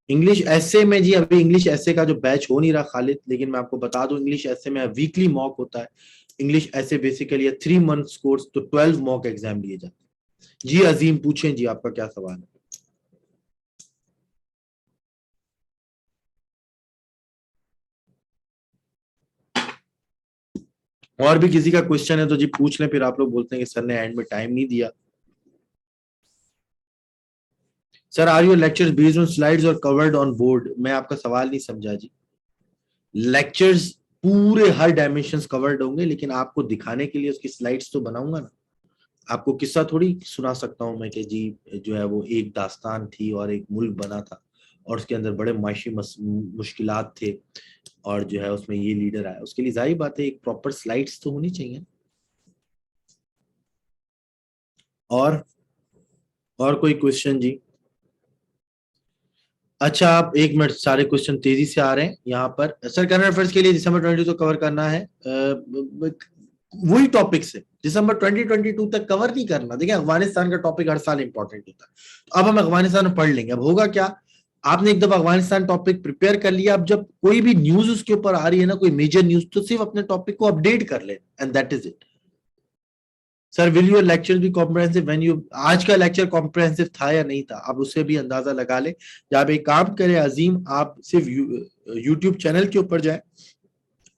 A: इंग्लिश ऐसे में जी, अभी इंग्लिश ऐसे का जो बैच हो नहीं रहा खालिद, लेकिन मैं आपको बता दूं इंग्लिश ऐसे में वीकली मॉक होता है। इंग्लिश ऐसे बेसिकली 3 मंथ्स कोर्स, तो 12 मॉक एग्जाम लिए जाते हैं। जी अजीम पूछें जी, आपका क्या सवाल है? और भी किसी का क्वेश्चन है तो जी पूछ लें, फिर आप लोग बोलते हैं कि सर ने एंड में टाइम नहीं दिया। Sir are your lectures based on slides और कवर्ड ऑन बोर्ड? मैं आपका सवाल नहीं समझा जी। लेक्चर्स पूरे हर डायमेंशंस कवर्ड होंगे, लेकिन आपको दिखाने के लिए उसकी स्लाइड्स तो बनाऊंगा ना। आपको किस्सा थोड़ी सुना सकता हूँ मैं कि जी जो है वो एक दास्तान थी और एक मुल्क बना था, और उसके अंदर बड़े माशी मुश्किलात थे, और जो है उसमें ये लीडर आया। उसके लिए जाहिर बात है एक प्रॉपर स्लाइड्स तो होनी चाहिए। और और कोई क्वेश्चन जी? अच्छा, आप एक मिनट, सारे क्वेश्चन तेजी से आ रहे हैं यहाँ पर। सर करंट अफेयर्स के लिए दिसंबर 22 तो कवर करना है, वही टॉपिक से दिसंबर 2022 तक कवर नहीं करना। देखिए अफगानिस्तान का टॉपिक हर साल इंपॉर्टेंट होता है, तो अब हम अफगानिस्तान में पढ़ लेंगे। अब होगा क्या, आपने एक दफा अफगानिस्तान टॉपिक प्रिपेयर कर लिया, अब जब कोई भी न्यूज उसके ऊपर आ रही है ना, कोई मेजर न्यूज, तो सिर्फ अपने टॉपिक को अपडेट कर ले, and that is it. Sir will your lecture भी कॉम्प्रहेंसिव व्हेन यू, आज का लेक्चर कॉम्प्रहेंसिव था या नहीं था, आप उससे भी अंदाजा लगा ले। जब एक काम करें अजीम, आप सिर्फ यूट्यूब चैनल के ऊपर जाए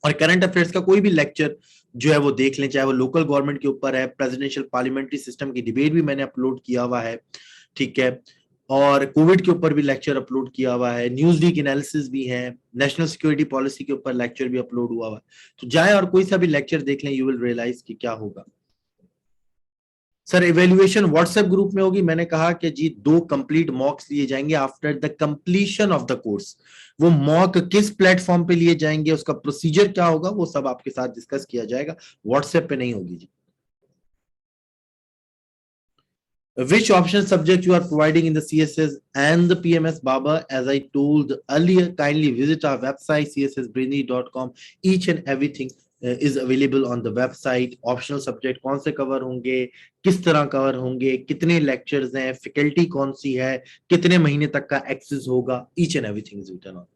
A: और करंट अफेयर्स का कोई भी लेक्चर जो है वो देख लें, चाहे वो लोकल गवर्नमेंट के ऊपर है, प्रेसिडेंशियल पार्लियामेंट्री सिस्टम की डिबेट भी मैंने अपलोड किया हुआ है, ठीक है, और कोविड के ऊपर भी लेक्चर अपलोड किया हुआ है, न्यूज वीक एनालिसिस भी है, नेशनल सिक्योरिटी पॉलिसी के ऊपर लेक्चर भी अपलोड हुआ हुआ है। तो जाए और कोई सा भी लेक्चर देख लें, यू विल रियलाइज कि क्या होगा। सर इवेल्युएशन व्हाट्सएप ग्रुप में होगी। मैंने कहा कि जी 2 कंप्लीट मॉक्स लिए जाएंगे after the completion of the course. वो मॉक किस प्लेटफॉर्म पे लिए जाएंगे, उसका प्रोसीजर क्या होगा, वो सब आपके साथ डिस्कस किया जाएगा, व्हाट्सएप पे नहीं होगी जी। Which option subject you are providing in the CSS and the PMS, Baba? As I told earlier, kindly visit our website cssbrainy.com. Each and everything is available on the website. Optional subject कौन से cover होंगे, किस तरह cover होंगे, कितने lectures हैं, faculty कौन सी है, कितने महीने तक का access होगा, each and everything is written on.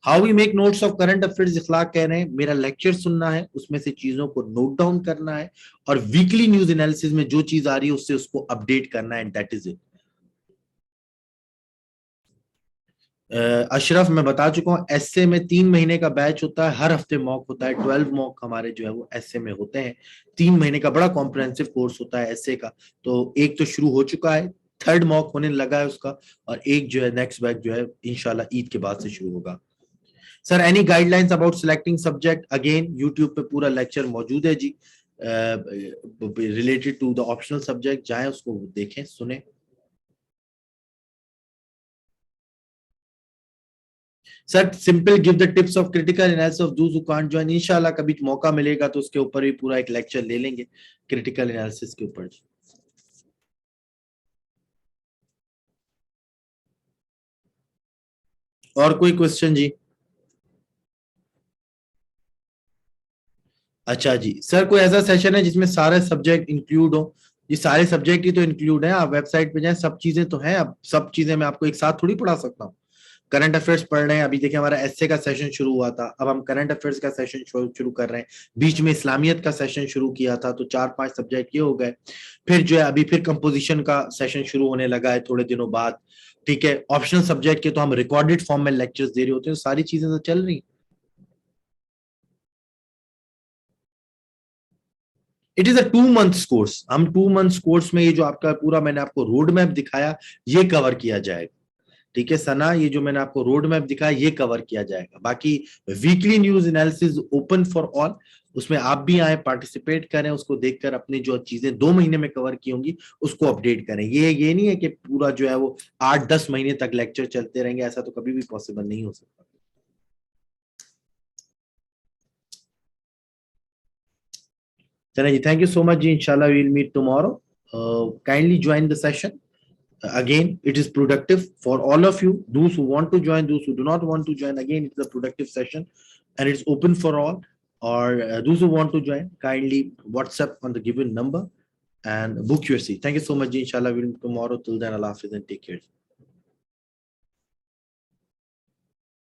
A: How we make notes of current affairs, Ikhlaq कह रहे हैं मेरा लेक्चर सुनना है, उसमें से चीजों को नोट डाउन करना है, और वीकली न्यूज एनालिसिस में जो चीज आ रही है उससे उसको अपडेट करना है, दैट इज इट। अशरफ मैं बता चुका हूँ, एसए में 3 महीने का बैच होता है, हर हफ्ते मॉक होता है, 12 मॉक हमारे जो है वो एसए में होते हैं। 3 महीने का बड़ा कॉम्प्रिहेंसिव कोर्स होता है एसए का। तो एक तो शुरू हो चुका है, 3rd मॉक होने लगा है उसका, और एक जो है नेक्स्ट बैच जो है इंशाल्लाह ईद के बाद से शुरू होगा। Sir any guidelines about selecting subject, again YouTube पे पूरा लेक्चर मौजूद है जी, related to the optional subject, जाएं उसको देखें सुने। Sir simple give the tips of critical analysis of those who can't join, इंशाल्लाह कभी मौका मिलेगा तो उसके ऊपर भी पूरा एक लेक्चर ले लेंगे क्रिटिकल एनालिसिस के ऊपर। और कोई क्वेश्चन जी? अच्छा जी, सर कोई ऐसा सेशन है जिसमें सारे सब्जेक्ट इंक्लूड हो? ये सारे सब्जेक्ट ही तो इंक्लूड है, आप वेबसाइट पे जाएं, सब चीजें तो हैं। अब सब चीजें मैं आपको एक साथ थोड़ी पढ़ा सकता हूँ। करंट अफेयर्स पढ़ रहे हैं, अभी देखिए हमारा एसए का सेशन शुरू हुआ था, अब हम करंट अफेयर्स का सेशन शुरू कर रहे हैं। बीच में इस्लामियत का सेशन शुरू किया था, तो 4-5 सब्जेक्ट ये हो गए। फिर जो है अभी फिर कंपोजिशन का सेशन शुरू होने लगा है थोड़े दिनों बाद, ठीक है। ऑप्शनल सब्जेक्ट के तो हम रिकॉर्डेड फॉर्म में लेक्चर्स दे रहे होते हैं, सारी चीजें तो चल रही। It is a 2 months course, हम 2 मंथ्स कोर्स में ये जो आपका पूरा मैंने आपको रोड मैप दिखाया ये कवर किया जाएगा, ठीक है सना, ये जो मैंने आपको रोड मैप दिखाया ये कवर किया जाएगा। बाकी weekly news analysis open for all, उसमें आप भी आए, पार्टिसिपेट करें, उसको देखकर अपनी जो चीजें 2 महीने में कवर की होंगी उसको अपडेट करें। ये नहीं है कि पूरा जो है वो 8-10 महीने तक लेक्चर चलते रहेंगे, ऐसा तो कभी भी पॉसिबल नहीं हो सकता। चलिए जी, थैंक यू सो मच जी, इंशाल्लाह we will meet tomorrow. Kindly join the session. Again, it is productive for all of you, those who want to join, those who do not want to join. Again, it's a productive session and it's open for all. Or those who want to join, kindly WhatsApp on the given number and book your seat. Thank you so much, inshallah we'll meet tomorrow. Till then, Allah Hafiz and take care.